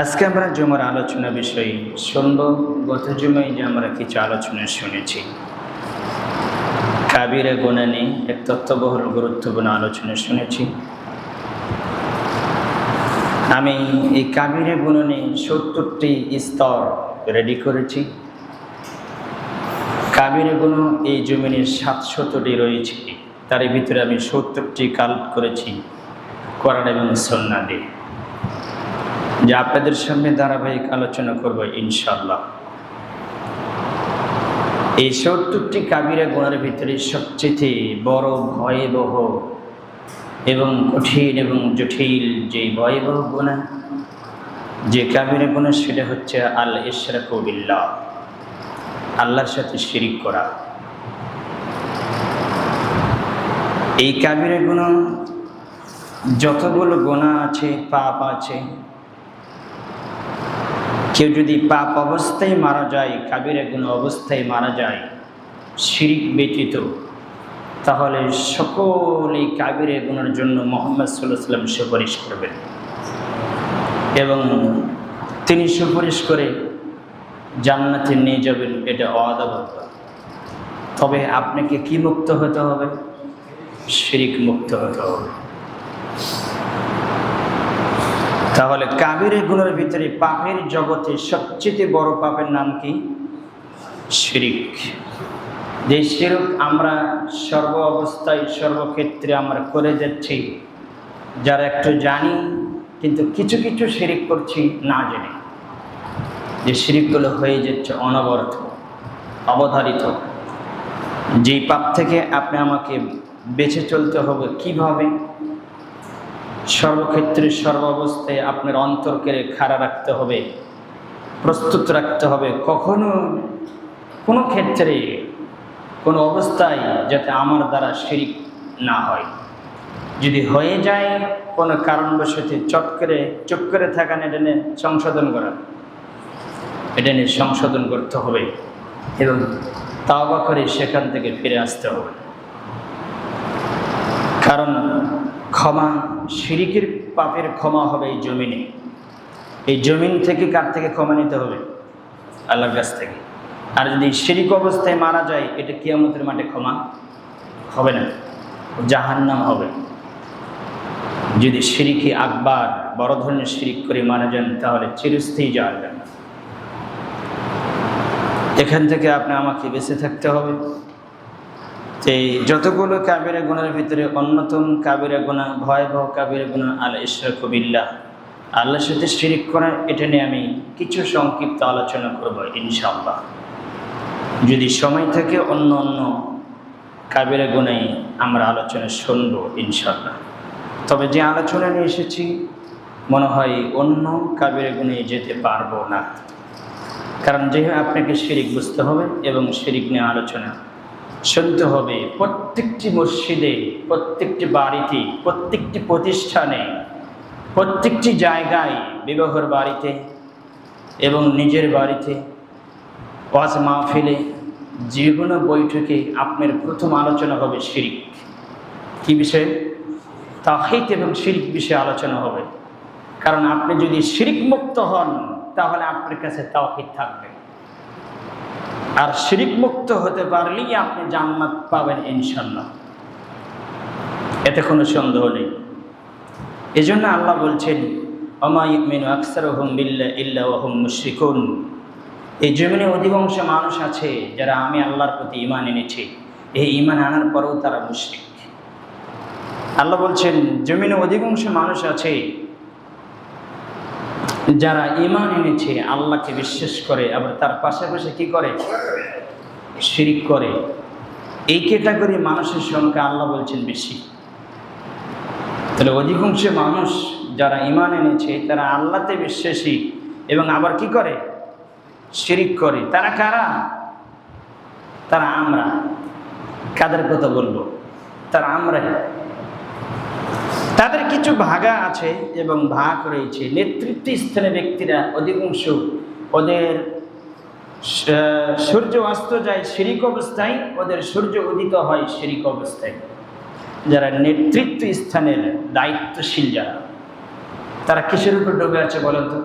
আজকে আমরা জুমার আলোচনা বিষয়ে শুনব। গত জুমায় যে আমরা কিছু আলোচনা শুনেছি, কাবিরা গুনাহ নিয়ে এক তত্ত্ববহুল গুরুত্বপূর্ণ আলোচনা শুনেছি। আমি এই কাবিরা গুনাহ নিয়ে 70টি স্তর রেডি করেছি। কাবিরা গুনাহ এই জমিনের 700টি রয়েছে, তার ভিতরে আমি 70টি কালেক্ট করেছি কোরআন এবং সুন্নাহ দিয়ে, যে আপনাদের সামনে ধারাবাহিক আলোচনা করব ইনশাআল্লাহ। এই 70টি কাবিরা গুনাহের ভিতরে সবচেয়ে বড় ভয়াবহ এবং কঠিন এবং জটিল যে ভয়াবহ গুনাহ, যে কাবিরা গুনাহ, সেটা হচ্ছে আল ইশরাকু বিল্লাহ, আল্লাহর সাথে শিরিক করা। এই কাবিরা গুনাহ যতগুলো গুনাহ আছে, পাপ আছে, কেউ যদি পাপ অবস্থায় মারা যায়, কাবিরা গুনাহ অবস্থায় মারা যায় শিরিক ব্যতীত, তাহলে সকলেই কাবিরা গুনাহের জন্য মুহাম্মদ সাল্লাল্লাহু আলাইহি ওয়াসাল্লাম সুপারিশ করবেন, এবং তিনি সুপারিশ করে জান্নাতে নিয়ে যাবেন। এটা ওয়াদাবদ্ধ। তবে আপনাকে কি মুক্ত হতে হবে? শিরিক মুক্ত হতে হবে। তাহলে কাবিরা গুনাহের ভিতরে পাপের জগতে সবচেয়ে বড় পাপের নাম কি? শিরিক। যে শিরক আমরা সর্ব অবস্থায় সর্বক্ষেত্রে আমরা করে যাচ্ছি, যারা একটু জানি কিন্তু কিছু কিছু শিরিক করছি না জেনে, যে শিরিকগুলো হয়ে যাচ্ছে অনবরত, অবধারিত। যেই পাপ থেকে আপনি আমাকে বেঁচে চলতে হবে কিভাবে? সর্বক্ষেত্রে সর্ব অবস্থায় আপনার অন্তরকে খাড়া রাখতে হবে, প্রস্তুত রাখতে হবে, কখনো কোনো ক্ষেত্রে কোনো অবস্থায় যাতে আমার দ্বারা শিরিক না হয়। যদি হয়ে যায় কোনো কারণবশত চুপ করে থাকা, এটা নিয়ে সংশোধন করা, এটা নিয়ে সংশোধন করতে হবে এবং তাওবা করে সেখান থেকে ফিরে আসতে হবে। কারণ ক্ষমা, শিরিকের পাপের ক্ষমা হবে এই জমিনে। এই জমিন থেকে কার থেকে ক্ষমা নিতে হবে? আল্লাহর কাছ থেকে। আর যদি শিরিক অবস্থায় মারা যায়, এটা কিয়ামতের মাঠে ক্ষমা হবে না, জাহান্নাম হবে। যদি শিরিকে আকবার, বড় ধরনের শিরিক করে মারা যান, তাহলে চিরস্থায়ী জাহান্নাম। এখান থেকে আপনি আমাকে বেঁচে থাকতে হবে। এই যতগুলো কাবিরা গুনাহের ভিতরে অন্যতম কাবিরা গুনাহ, ভয়াবহ কাবিরা গুনাহ আল ইশরাকু বিল্লাহ, আল্লাহর সাথে শিরিক করা। এটা নিয়ে আমি কিছু সংক্ষিপ্ত আলোচনা করব ইনশাআল্লাহ। যদি সময় থাকে অন্য অন্য কাবিরা গুনাহ আমরা আলোচনা শুনব ইনশাআল্লাহ। তবে যে আলোচনা নিয়ে এসেছি, মনে হয় অন্য কাবিরা গুনাহে যেতে পারবো না। কারণ যেহেতু আপনাকে শিরিক বুঝতে হবে এবং শিরিক নিয়ে আলোচনা শুনতে হবে। প্রত্যেকটি মসজিদে, প্রত্যেকটি বাড়িতে, প্রত্যেকটি প্রতিষ্ঠানে, প্রত্যেকটি জায়গায়, বিবাহের বাড়িতে এবং নিজের বাড়িতে, ওয়াজ মাহফিলে, যে কোনো বৈঠকে আপনার প্রথম আলোচনা হবে শিরিক। কি বিষয়ে? তাওহীদ এবং শিরিক বিষয়ে আলোচনা হবে। কারণ আপনি যদি শিরিক মুক্ত হন, তাহলে আপনার কাছে তাওহীদ থাকবে। আর শিরিক মুক্ত হতে পারলেই আপনি জান্নাত পাবেন ইনশাআল্লাহ, এতে কোনো সন্দেহ নেই। এজন্য আল্লাহ বলছেন, ওমা ইউমিনু আকসারুহুম বিল্লাহি ইল্লা ওয়া হুম মুশরিকুন। এই জমিনে অধিকাংশ মানুষ আছে যারা আমি আল্লাহর প্রতি ঈমান এনেছে, এই ঈমান আনার পরেও তারা মুশরিক। আল্লাহ বলছেন জমিনে অধিকাংশ মানুষ আছে যারা ঈমান এনেছে, আল্লাহকে বিশ্বাস করে, আবার তার পাশাপাশি কি করে? শিরিক করে। এই ক্যাটাগরি মানুষের সংখ্যা আল্লাহ বলছেন বেশি। তাহলে অধিকাংশ মানুষ যারা ঈমান এনেছে, তারা আল্লাহতে বিশ্বাসী এবং আবার কি করে? শিরিক করে। তারা কারা? তারা আমরা। কাদের কথা বলবো? তারা আমরা। তাদের কিছু ভাগা আছে এবং ভাগ রয়েছে। নেতৃত্ব স্থানে ব্যক্তিরা অধিকাংশ, ওদের সূর্য অস্ত যায় শিরিক অবস্থায়, ওদের সূর্য উদিত হয় শিরিক অবস্থায়। যারা নেতৃত্ব স্থানের দায়িত্বশীল, যারা, তারা কিসের উপর ডুবে আছে বলেন তো?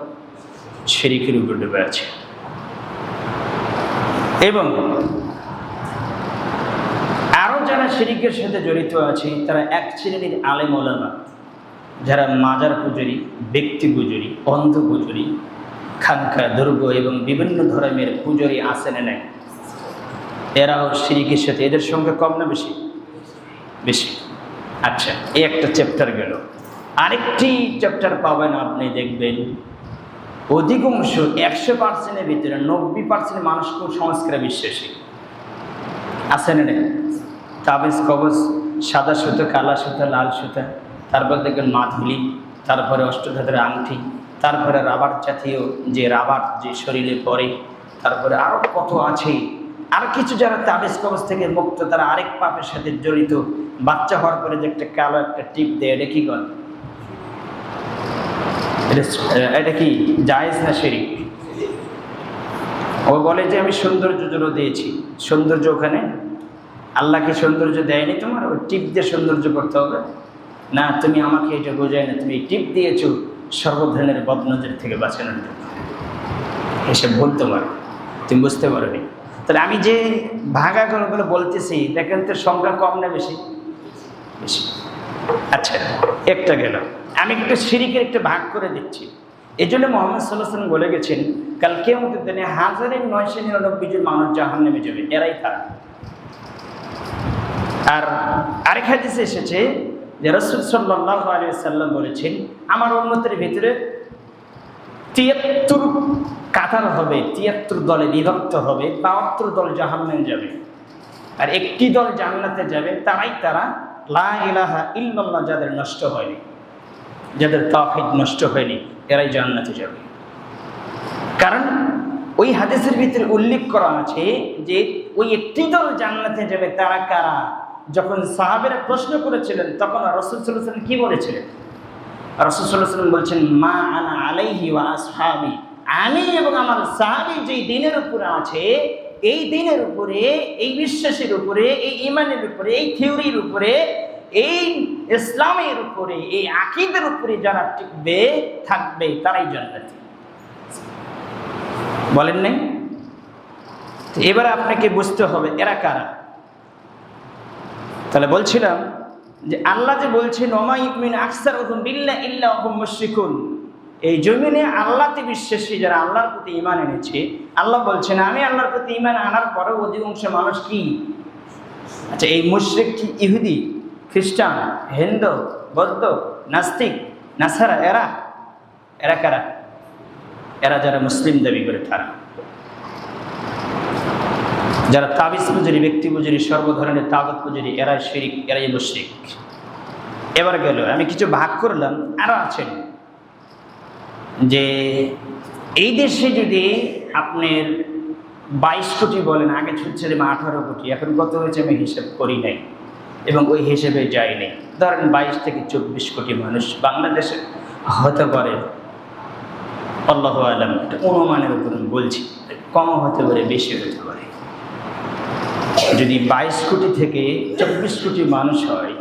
শিরকের উপর ডুবে আছে। এবং আরও যারা শিরকের সাথে জড়িত আছে তারা এক শ্রেণীর আলেম ওলামা, যারা মাজার পূজারী, ব্যক্তি পূজারী, অন্ধ পূজারী, খানকা, দুর্গ এবং বিভিন্ন ধর্মের পূজারী আছে না নাই, এরাও শিরকের সাথে, এদের সঙ্গে কম না বেশি? বেশি। আচ্ছা, এই একটা চ্যাপ্টার গেল। আরেকটি চ্যাপ্টার পাবেন আপনি, দেখবেন অধিকাংশ 100%-এর ভিতরে 90% মানুষ খুব সংস্কারে বিশ্বাসী আছে না নাই? তাবিজ কবজ, সাদা সুতো, কালা সুতা, লাল সুতা, তারপর দেখবেন মাধুলি, তারপরে অষ্টধাতুর আংটি, তারপরে রাবার জাতীয় যে রাবার যে শরীরে পরে, তারপরে আরও কত আছে। আর কিছু যারা তাবিজ কবজ থেকে মুক্ত, তারা আরেক পাপের সাথে জড়িত। বাচ্চা হওয়ার পরে যে একটা কালো একটা টিপ দেয়, এটা কি কর? এটা কি জায়েজ না শিরক? ও বলে যে আমি সৌন্দর্য জন্য দিয়েছি। সৌন্দর্য ওখানে আল্লাহ কি সৌন্দর্য দেয়নি তোমার? ওই টিপ দিয়ে সৌন্দর্য করতে হবে না। তুমি আমাকে এটা বোঝায় না, তুমি এই টিপ দিয়েছো সর্ব ধরনের বদনজর থেকে বাঁচানোর জন্য। এসব বলতে পারো, তুমি বুঝতে পারোনি। তাহলে আমি যে ভাগাগুলো বলতেছি, দেখেন তো সংখ্যা কম না বেশি? বেশি। আচ্ছা, একটা গেল। আমি একটা শিরকের একটা ভাগ করে দিচ্ছি। এই জন্য মুহাম্মদ সাল্লাল্লাহু আলাইহি ওয়াসাল্লাম বলে গেছেন, কাল কিয়ামতের দিনে 1999 জন মানুষ জাহান্নামে যাবে, এরাই তারা। আর আরেক হাদিসে এসেছে যে রাসূল সাল্লাল্লাহু আলাইহি ওয়াসাল্লাম বলেছেন, আমার উম্মতের ভিতরে 73 কাতার হবে, 73 দলে বিভক্ত হবে, 72 দল জাহান্নামে যাবে, আর একটি দল জান্নাতে যাবে। তারাই তারা লা ইলাহা ইল্লাল্লাহ যাদের নষ্ট হয়নি, যাদের তাওহীদ নষ্ট হয়নি, এরাই জান্নাতে যাবে। কারণ ওই হাদিসের ভিতরে উল্লেখ করা আছে যে ওই একটি দল জান্নাতে যাবে, তারা কারা? যখন সাহাবীরা প্রশ্ন করেছিলেন, তখন রাসূল সাল্লাল্লাহু আলাইহি ওয়াসাল্লাম কি বলেছিলেন? রাসূল সাল্লাল্লাহু আলাইহি ওয়াসাল্লাম বলছেন, মা আনা আলাইহি ওয়া আসহাবি, আমি এবং আমার সাহাবী যেই দ্বীনের উপরে আছে, এই দ্বীনের উপরে, এই বিশ্বাসের উপরে, এই ঈমানের উপরে, এই থিওরির উপরে, এই ইসলামের উপরে, এই আকীদার উপরে যারা টিকবে থাকবে, তারাই জান্নাতি। বলেন নাই? এবার আপনাকে বুঝতে হবে এরা কারা। তাহলে বলছিলাম যে আল্লাহ যে বলছেন, ওমা ইউমিনু আকসারুহুম বিল্লাহি ইল্লা ওয়া হুম মুশরিকুন, এই জমিনে আল্লাহতে বিশ্বাসী যারা আল্লাহর প্রতি ঈমান এনেছে, আল্লাহ বলছেন আমি আল্লাহর প্রতি ঈমান আনার পরেও অধিকাংশ মানুষ কি? আচ্ছা, এই মুশরিক কি ইহুদি, খ্রিস্টান, হিন্দু, বৌদ্ধ, নাস্তিক, নাসারা, এরা কারা? এরা যারা মুসলিম দাবি করে, তারা যারা তাবিজ পূজারী, ব্যক্তি পূজারী, সর্ব ধরনের তাগুত পূজারী, এরাই শিরক, এরাই মুশরিক। এবার গেল, আমি কিছু ভাগ করলাম। আরও আছেন যে এই দেশে যদি আপনার 22 কোটি বলেন, আগে ছিল 18 কোটি, এখন কত হয়েছে আমি হিসাব করি নাই এবং ওই হিসেবে যাই নাই। ধরেন 22 থেকে 24 কোটি মানুষ বাংলাদেশে হতে পারে, আল্লাহু আ'লাম, এটা অনুমানের উপর বলছি, কম হতে পারে, বেশি হতে পারে। যদি 22 কোটি থেকে 24 কোটি মানুষ হয়,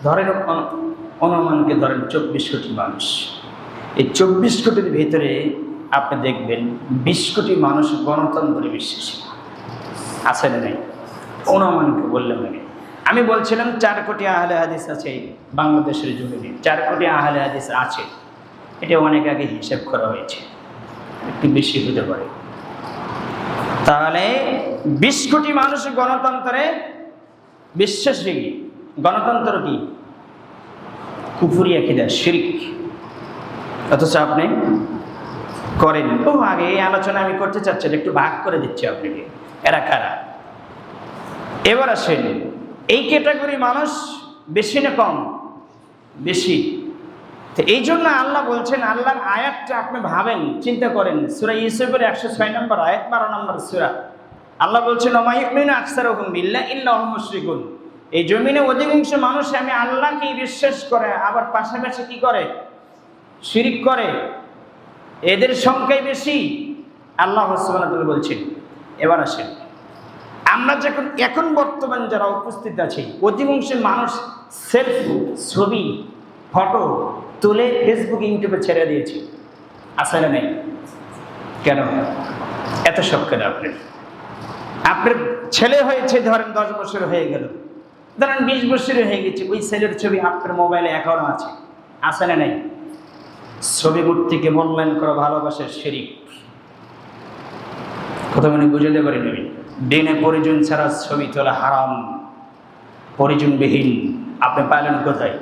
ধরেন অনুমানকে ধরেন 24 কোটি মানুষ, এই 24 কোটির ভিতরে আপনি দেখবেন 20 কোটি মানুষ গণতন্ত্রে বিশ্বাসী আছে না নাই? অনুমানকে বললাম আমি বলছিলাম 4 কোটি আহলে হাদিস আছে বাংলাদেশের জমিনে, 4 কোটি আহলে হাদিস আছে, এটা অনেক আগে হিসাব করা হয়েছে, একটু বেশি হতে পারে। তাহলে 20 কোটি মানুষ গণতন্ত্রে বিশ্বাসী। গণতন্ত্র কি? কুফরি আকীদা, শিরক, অথচ আপনি করেন। ও আগে এই আলোচনা আমি করতে চাচ্ছি, একটু ভাগ করে দিচ্ছি আপনাকে, এরা কারা। এবার আসেন, এই ক্যাটাগরি মানুষ বেশি না কম? বেশি। তো এই জন্য আল্লাহ বলছেন, আল্লাহর আয়াতটা আপনি ভাবেন, চিন্তা করেন, সূরা ইউসুফের 106 নম্বর আয়াত, 12 নম্বর সূরা। আল্লাহ বলছেন, ওমা ইউমিনু আকসারুহুম বিল্লাহি ইল্লা হুম মুশরিকুন, এই জমিনে অধিকাংশ মানুষ আমি আল্লাহকে বিশ্বাস করে, আবার পাশাপাশি কি করে? শিরক করে, এদের সংখ্যাই বেশি, আল্লাহ সুবহানাহু ওয়া তাআলা বলছেন। এবার আসেন, আমরা যখন এখন বর্তমান যারা উপস্থিত আছি, অধিকাংশ মানুষ সেলফি, ছবি, ফটো তুলে ফেসবুক, ইউটিউবে ছেড়ে দিয়েছি, আছে না নেই? কেন এত শখ কেন আপনার ছেলে হয়েছে ধরেন 10 বছর হয়ে গেল, ধরেন 20 বছর হয়ে গেছে, ওই ছেলের ছবি আপনার মোবাইলে এখনো আছে না নাই? ছবি মূর্তিকে মূল্যায়ন করা ভালোবাসার শিরিক। কথা মানে বুঝাতে পারি না। দিনে পরিজন ছাড়া ছবি তোলা হারাম, পরিজনবিহীন। আপনি পাইলেন কোথায়?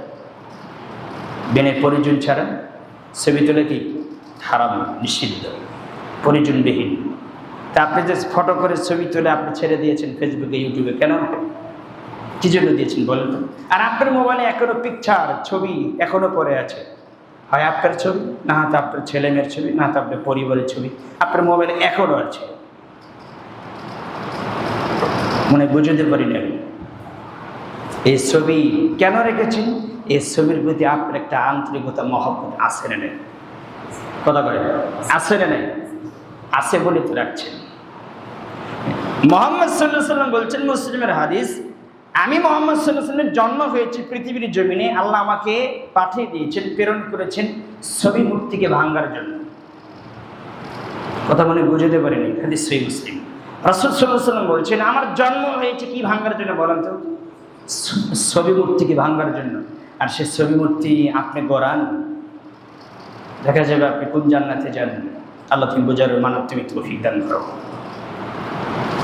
দিনে পরিজন ছাড়া ছবি তোলা কি হারাম, নিষিদ্ধ, পরিজনবিহীন। তা আপনি যে ফটো করে ছবি তুলে আপনি ছেড়ে দিয়েছেন ফেসবুকে, ইউটিউবে, কেন, কি জন্য দিয়েছেন বলেন? আর আপনার মোবাইলে এখনো পিকচার, ছবি এখনো পড়ে আছে, হয় আপনার ছবি, না হয়তো আপনার ছেলে মেয়ের ছবি, না হয়তো আপনার পরিবারের ছবি আপনার মোবাইলে এখনো আছে। মনে বুঝতে পারি না এই ছবি কেন রেখেছেন? এই ছবির প্রতি আপনার একটা আন্তরিকতা, মহব্বত আছে না নেই? কথা বলে আছে না নেই? আছে বলে তো রাখছেন। মুহাম্মদ সাল্লাল্লাহু আলাইহি ওয়াসাল্লাম বলছেন, মুসলিমের হাদিস, আমি মুহাম্মদ সাল্লাল্লাহু আলাইহি ওয়াসাল্লামের জন্ম হয়েছে পৃথিবীর জমিনে, আল্লাহ আমাকে পাঠিয়ে দিয়েছেন, প্রেরণ করেছেন ছবি মূর্তিকে ভাঙার জন্য। কথা মনে বুঝতে পারেনি? হাদিস সহিহ মুসলিম। রাসূল সাল্লাল্লাহু আলাইহি ওয়াসাল্লাম বলছেন, আমার জন্ম হয়েছে কি ভাঙার জন্য বলেন তো? ছবি মূর্তিকে ভাঙার জন্য। আর সে ছবি মূর্তি আপনি গড়ান, দেখা যাবে আপনি কোন জান্নাতে যান। আল্লাহ তুমি বোঝার মানব তুমি তৌফিক দান করো।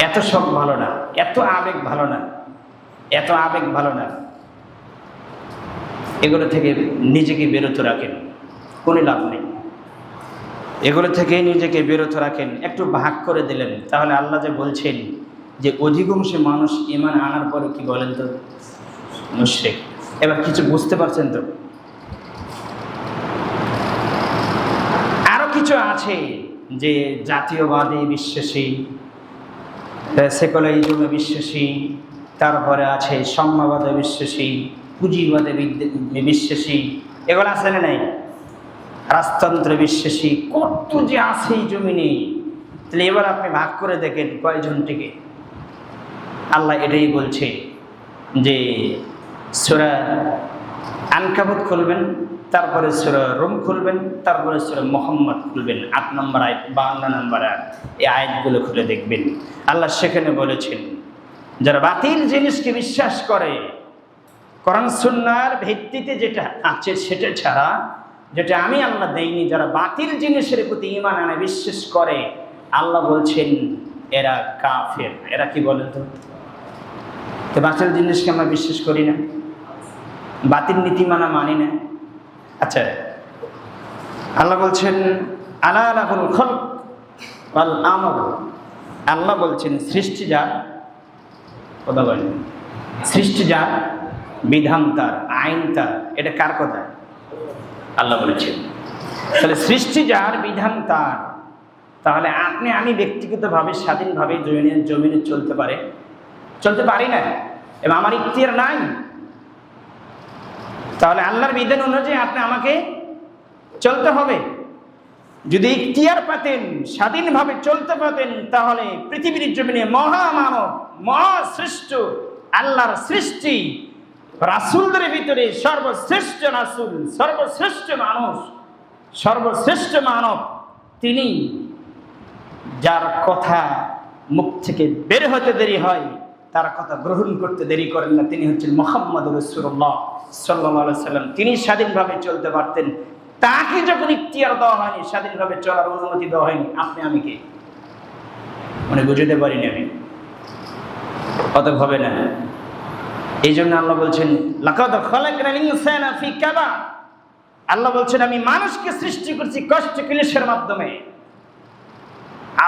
এত শখ ভালো না, এত আবেগ ভালো না, এত আবেগ ভালো না। এগুলো থেকে নিজেকে বিরত রাখেন, কোনো লাভ নেই। এগুলো থেকে নিজেকে বিরত রাখেন। একটু ভাগ করে দিলেন, তাহলে আল্লাহ যে বলছেন যে অধিকাংশ মানুষ ঈমান আনার পরে কি বলেন তো? মুশরিক। এবার কিছু বুঝতে পারছেন তো? আরো কিছু আছে যে জাতীয়বাদী বিশ্বাসী, সেকুলারিজমে বিশ্বাসী, তারপরে আছে সাম্যবাদে বিশ্বাসী, পুঁজিবাদে বিশ্বাসী, এগুলো আছে না নাই? রাজতন্ত্রে বিশ্বাসী, কত যে আছে এই জমিনে। তাহলে এবার আপনি ভাগ করে দেখেন কয়জনটিকে। আল্লাহ এটাই বলছে যে সূরা আনকাবুত খুলবেন, তারপরে সূরা রুম খুলবেন, তারপরে সূরা মুহাম্মদ খুলবেন, 8 নম্বর আয়াত, 52 নম্বর আয়াত, এই আয়াতগুলো খুলে দেখবেন। আল্লাহ সেখানে বলেছেন, যারা বাতিল জিনিসকে বিশ্বাস করে, কোরআন সুন্নাহর ভিত্তিতে যেটা আছে সেটা ছাড়া, যেটা আমি আল্লাহ দেইনি, যারা বাতিল জিনিসের প্রতি ঈমান আনে, বিশ্বাস করে, আল্লাহ বলছেন এরা কাফের। এরা কি বলেন তো? বাতিল জিনিসকে আমরা বিশ্বাস করি না, বাতিল নীতিমানা মানি না। আচ্ছা, আল্লাহ বলছেন আলা লাহুল খালক ওয়াল আমর। আল্লাহ বলছেন সৃষ্টি যার, কথা বলেন, সৃষ্টি যার, বিধান তার, আইন তার। এটা কার কথা? আল্লাহ বলেছেন। তাহলে সৃষ্টি যার, বিধান তার। তাহলে আপনি আমি ব্যক্তিগতভাবে স্বাধীনভাবে জমিনে চলতে পারি না, এবং আমার ইখতিয়ার নাই। তাহলে আল্লাহর বিধান অনুযায়ী আপনি আমাকে চলতে হবে। যদি ইখতিয়ার পেতেন, স্বাধীনভাবে চলতে পারতেন, তাহলে পৃথিবীর জমিনে মহামানব, মহাশ্রেষ্ঠ আল্লাহর সৃষ্টি রাসূলদের ভিতরে সর্বশ্রেষ্ঠ রাসূল, সর্বশ্রেষ্ঠ মানুষ, সর্বশ্রেষ্ঠ মানব তিনি, যার কথা মুখ থেকে বের হতে দেরি হয়, তার কথা গ্রহণ করতে দেরি করেন না, তিনি হচ্ছেন মুহাম্মদুর রাসূলুল্লাহ সাল্লাল্লাহু আলাইহি ওয়াসাল্লাম। তিনি স্বাধীনভাবে চলতে পারতেন। তাকে যখন ইখতিয়ার দেওয়া হয়নি, স্বাধীনভাবে চলার অনুমতি দেওয়া হয়নি, আপনি আমি কে? মানে বুঝতে পারিনি আমি, অত হবে না। এই জন্য আল্লাহ বলছেন লাকাদ খালাকনাল ইনসানা ফি কাবাদ। আল্লাহ বলছেন আমি মানুষকে সৃষ্টি করছি কষ্ট ক্লেশের মাধ্যমে।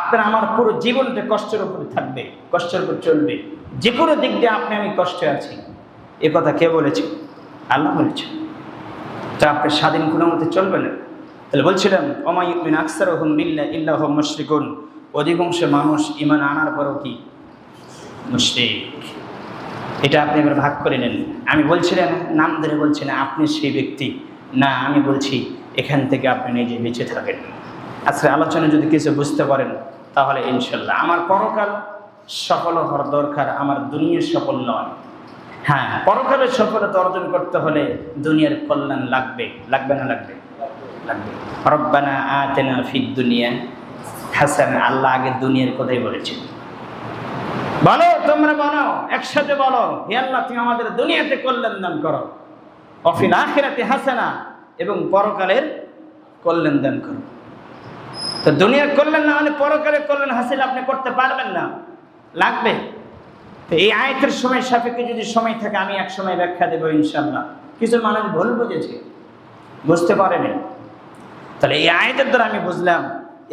আপনার আমার পুরো জীবনটা কষ্টের উপরে থাকবে, কষ্টের উপর চলবে। যে কোনো দিক দিয়ে আপনি আমি কষ্টে আছি, এ কথা কে বলেছে? আল্লাহ বলেছেন। তা আপনি স্বাধীন কোনো মতে চলবে না। তাহলে বলছিলাম ওমা ইউমিন আকসারুহুম বিল্লাহি ইল্লা হুম মুশরিকুন। অধিকাংশ মানুষ ঈমান আনার পরও কি মুশরিক। এটা আপনি এবার ভাগ করে নেন। আমি বলছিলাম নাম ধরে বলছি না আপনি সেই ব্যক্তি না, আমি বলছি এখান থেকে আপনি নিজে বেঁচে থাকেন। আজকে আলোচনা যদি কিছু বুঝতে পারেন তাহলে ইনশাল্লাহ আমার পরকাল সফল হওয়ার দরকার, আমার দুনিয়ার সফল নয়। হ্যাঁ, পরকালের সফলতা অর্জন করতে হলে দুনিয়ার কল্যাণ লাগবে, লাগবে না? লাগবে। রব্বানা আতিনা ফিদ দুনিয়া হাসান, আল্লাহ আগে দুনিয়ার কথাই বলেছেন। বলো, তোমরা বলো, একসাথে বলো, হে আল্লাহ তুমি আমাদের দুনিয়াতে কল্যাণ দান করো, অফিল আখিরাতে হাসানা, এবং পরকালের কল্যাণ দান করো। তো দুনিয়ার কল্যাণ না হলে পরকালের কল্যাণ হাসিল আপনি করতে পারবেন না, লাগবে। তো এই আয়াতের সময় সাপেক্ষে যদি সময় থাকে আমি এক সময় ব্যাখ্যা দেবো ইনশাআল্লাহ। কিছু মানুষ ভুল বুঝেছে, বুঝতে পারেনি। তাহলে এই আয়াতের দ্বারা আমি বুঝলাম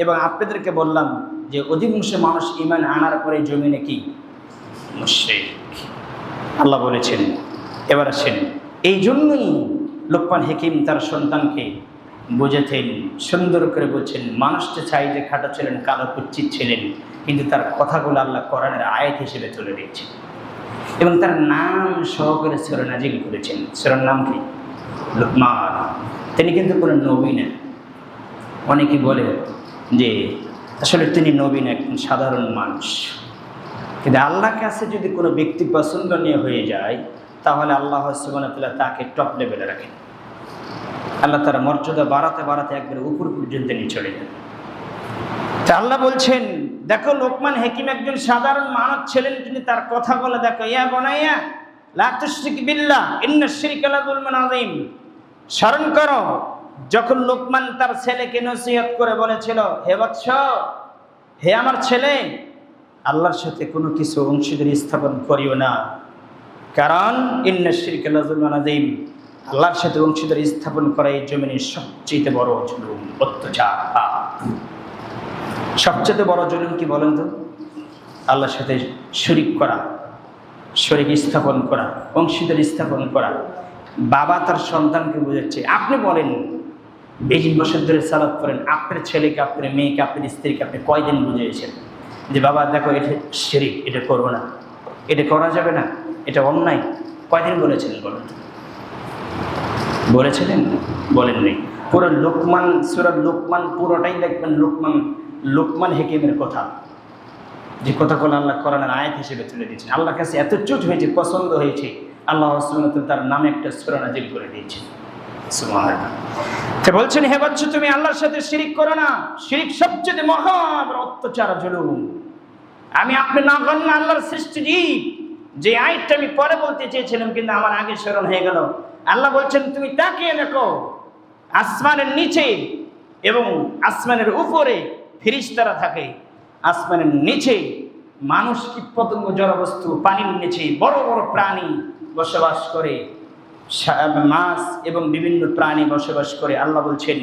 এবং আপনাদেরকে বললাম যে অধিকাংশ মানুষ ঈমান আনার পরে জমিনে কি মুশরিক আল্লাহ বলেছেন। এবার আসেন, এই জন্যই লোকমান হাকিম তার সন্তানকে বুঝেছেন, সুন্দর করে বলছেন। মানুষটা চাই যে খাটো ছিলেন, কালো কুচ্ছিত ছিলেন, কিন্তু তার কথাগুলো আল্লাহ কোরআনের আয়াত হিসেবে তুলে দিয়েছেন এবং তার নাম সহকারে সূরা নাজিল করেছেন। সূরার নাম কি? লোকমান। তিনি কিন্তু কোনো নবী না। অনেকে বলে যে আসলে তিনি নবী না, একজন সাধারণ মানুষ। কিন্তু আল্লাহর কাছে যদি কোনো ব্যক্তি পছন্দনীয় হয়ে যায় তাহলে আল্লাহ সুবহানাহু ওয়া তাআলা তাকে টপ লেভেলে রাখেন। আল্লাহ তার মর্যাদা বাড়াতে বাড়াতে একবার উপর পর্যন্ত নিয়ে চলে যান। তা আল্লাহ বলছেন, দেখো লোকমান হাকিম একজন সাধারণ মানুষ ছিলেন, কিন্তু তার কথা বলে দেখো, ইয়া বুনাইয়া লা তুশরিক বিল্লাহ ইন্নাশ শিরকা লাযুলমুন আযীম। স্মরণ করো যখন লোকমান তার ছেলেকে নসিহত করে বলেছিল, হে বৎস, হে আমার ছেলে, আল্লাহর সাথে কোনো কিছু অংশীদারি স্থাপন করিও না, কারণ ইন্নাশ শিরকা লাযুলমুন আযীম, আল্লাহর সাথে অংশীদারি স্থাপন করা এই জমিনের সবচেয়ে বড় জুলুম, অত্যাচার। সবচেয়ে বড় জুলুম কি বলেন তো? আল্লাহর সাথে শরীক করা, শরীক স্থাপন করা, অংশীদারি স্থাপন করা। বাবা তার সন্তানকে বোঝাচ্ছে, আপনি বলেন 20 বছর ধরে সালাত করেন, আপনার ছেলেকে, আপনার মেয়েকে, আপনার স্ত্রীকে আপনি কয়দিন বুঝিয়েছেন যে বাবা দেখো এটা শিরক, এটা করবো না, এটা করা যাবে না, এটা অন্যায়? কয়দিন বলেছেন বলেন? বলেছিলেন? বলেননি। পুরো লোকমান, সূরা লোকমান পুরোটাই দেখবেন লোকমান হাকিমের কথা, যে কথাগুলো আল্লাহ কোরআনের আয়াত হিসেবে তুলে দিয়েছেন। আল্লাহর কাছে এত চুট হয়েছে, পছন্দ হয়েছে, আল্লাহ সুবহানাহু ওয়া তাআলা তার নামে একটা সূরা নাজিল করে দিয়েছেন। সুবহানাল্লাহ। তা বলছেন, হে বাচ্চা তুমি আল্লাহর সাথে শিরক করো না, শিরক সবচেয়ে মহা অত্যাচার, জুলুম। আমি আপনি নগণ্য আল্লাহর সৃষ্টি জীব, যে আয়াতটা আমি পরে বলতে চেয়েছিলাম কিন্তু আমার আগে স্মরণ হয়ে গেল। আল্লাহ বলছেন, তুমি তাকিয়ে দেখো, আসমানের নিচে এবং আসমানের উপরে ফেরেশতারা থাকে, আসমানের নিচে মানুষ, কীটপতঙ্গ, জড়বস্তু, পানির নিচে বড় বড় প্রাণী বসবাস করে, মাছ এবং বিভিন্ন প্রাণী বসবাস করে। আল্লাহ বলছেন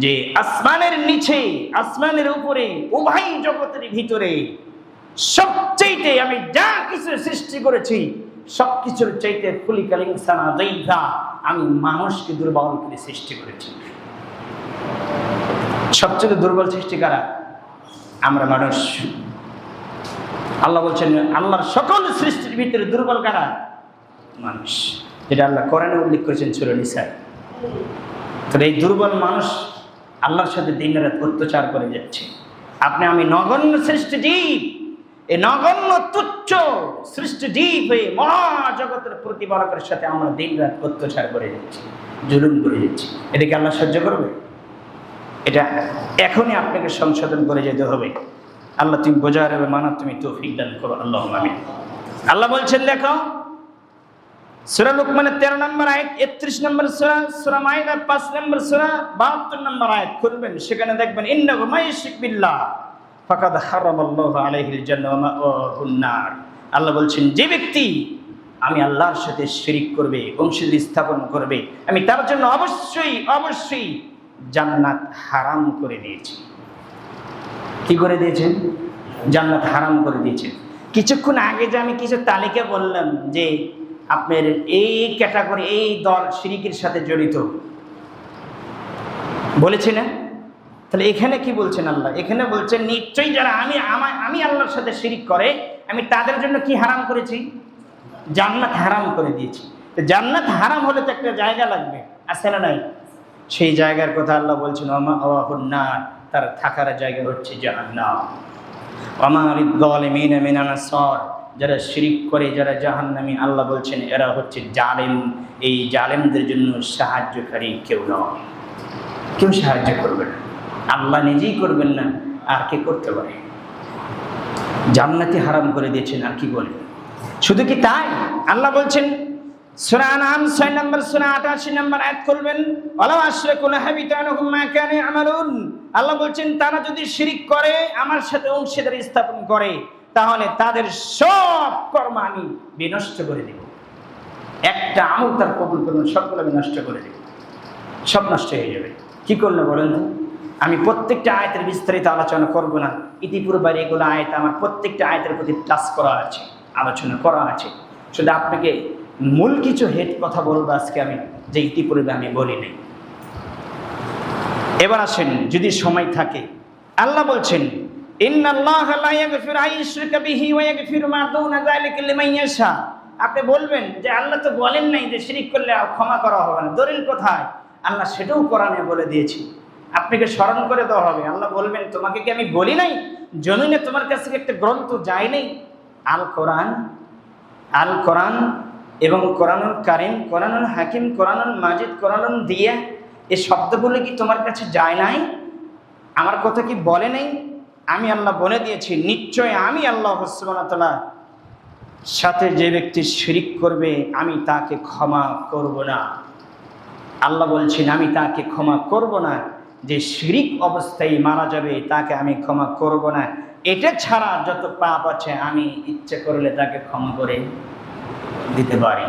যে আসমানের নিচে, আসমানের উপরে, উভয় জগতের ভিতরে সবচেয়ে আমি যা কিছু সৃষ্টি করেছি সবকিছুর চাইতে খুলিকাল ইনসানা যায়ফা, আমি মানুষকে দুর্বল করে সৃষ্টি করেছি। সবচেয়ে দুর্বল সৃষ্টি কারা? আমরা মানুষ। আল্লাহ বলছেন আল্লাহর সকল সৃষ্টির ভিতরে দুর্বল কারা? মানুষ। যেটা আল্লাহ কোরআনে উল্লেখ করেছেন সূরা নিসা। তাহলে এই দুর্বল মানুষ আল্লাহর সাথে দিনরাত অত্যাচার করে যাচ্ছে। আপনি আমি নগণ্য সৃষ্টি জীব, এই নগণ্য তুচ্ছ সৃষ্টি জীব হয়ে মহাজগতের প্রতিপালকের সাথে আমরা দিনরাত অত্যাচার করে যাচ্ছি, জুলুম করে যাচ্ছি। এটাকে আল্লাহ সহ্য করবে? এটা এখনই আপনাকে সংশোধন করে যেতে হবে। আল্লাহ তুমি বোঝার হবে, মানার তুমি তৌফিক দান করো, আল্লাহুম্মা আমিন। আল্লাহ বলছেন, দেখো সূরা লোকমানের 13 নম্বর আয়াত, 31 নম্বর সূরা, সূরা মাইদার 5 নম্বর সূরা, 72 নম্বর আয়াত খুলবেন, সেখানে দেখবেন ইন্নাহু মাইয়ুশরিক বিল্লাহ ফাকাদ হারামাল্লাহু আলাইহিল জান্নাহ ওয়া মাওয়াহুন নার। আল্লাহ বলছেন, যে ব্যক্তি আমি আল্লাহর সাথে শিরক করবে, অংশীদারি স্থাপন করবে, আমি তার জন্য অবশ্যই অবশ্যই জান্নাত হারাম করে দিয়েছি। কি করে দিয়েছেন? জান্নাত হারাম করে দিয়েছেন। কিছুক্ষণ আগে যে আমি কিছু তালিকা বললাম যে আপনার এই ক্যাটাগরি, এই দল শিরকের সাথে জড়িত বলেছি না? তাহলে এখানে কি বলছেন আল্লাহ? এখানে বলছেন নিশ্চয়ই যারা আমি আল্লাহর সাথে শিরক করে আমি তাদের জন্য কি হারাম করেছি? জান্নাত হারাম করে দিয়েছি। জান্নাত হারাম হলে তো একটা জায়গা লাগবে, আছে না নাই? সেই জায়গার কথা আল্লাহ বলছেন, ওয়া মাওয়াহুন নার, তার থাকার জায়গা হচ্ছে জাহান্নাম। ওয়া মা লিয-যালিমিনা মিন আনসার, যারা শিরক করে, যারা জাহান্নামী, আল্লাহ বলছেন এরা হচ্ছে জালেম। এই জালেমদের জন্য সাহায্যকারী কেউ নয়, কেউ সাহায্য করবে না, আল্লাহ নিজেই করবেন না, আর কে করতে পারে? জান্নাতি হারাম করে দিয়েছেন, আর কি বলে? শুধু কি তাই? আল্লাহ বলছেন সূরা আনআম 6 নম্বর সূরা 88 নম্বর আয়াত খুলবেন, ওয়ালাউ আশরাকু লাহাবিতা আনহুম মা কানু ইয়ামালুন। আল্লাহ বলছেন তারা যদি শিরক করে, আমার সাথে অংশীদারি স্থাপন করে, তাহলে তাদের সব কর্ম আমি বিনষ্ট করে দেব। একটা আমল তার কবুল করবেন, সবগুলো আমি নষ্ট করে দেব, সব নষ্ট হয়ে যাবে। কি করলে বলেন তো? আমি প্রত্যেকটা আয়াতের বিস্তারিত আলোচনা করব না, ইতিপূর্বে এগুলো আয়াত আমার প্রত্যেকটা আয়াতের প্রতি টাচ করা আছে, আলোচনা করা আছে। শুধু আপনাকে মূল কিছু হেড কথা বলবো আজকে আমি, যে ইতিপূর্বে আমি বলি নাই। এবার আসেন, যদি সময় থাকে, আল্লাহ বলছেন ইন্নাল্লাহা লা ইয়াগফিরু আন ইউশরাকা বিহি ওয়া ইয়াগফিরু মা দুনা যালিকা লিমান ইয়াশা। আপনি বলবেন যে আল্লাহ তো বলেন নাই যে শিরক করলে ক্ষমা করা হবে না, দলিল কোথায়? আল্লাহ সেটাও কোরআনে বলে দিয়েছে, আপনাকে স্মরণ করে দেওয়া হবে। আল্লাহ বলবেন তোমাকে কি আমি বলি নাই? জমিনে তোমার কাছে একটা গ্রন্থ যায় নাই? আল কোরআন এবং কোরআনুল কারীম, কোরআনুল হাকিম, কোরআনুল মাজিদ, কোরআনুল দিয়া, এই শব্দগুলো কি তোমার কাছে যায় নাই? আমার কথা কি বলে নাই? আমি আল্লাহ বলে দিয়েছি, নিশ্চয় আমি আল্লাহ সুবহানাহু ওয়া তাআলা সাথে যে ব্যক্তি শিরক করবে আমি তাকে ক্ষমা করব না। আল্লাহ বলছেন আমি তাকে ক্ষমা করব না, যে শিরক অবস্থায় মারা যাবে তাকে আমি ক্ষমা করব না। এটা ছাড়া যত পাপ আছে আমি ইচ্ছে করলে তাকে ক্ষমা করে দিতে পারি।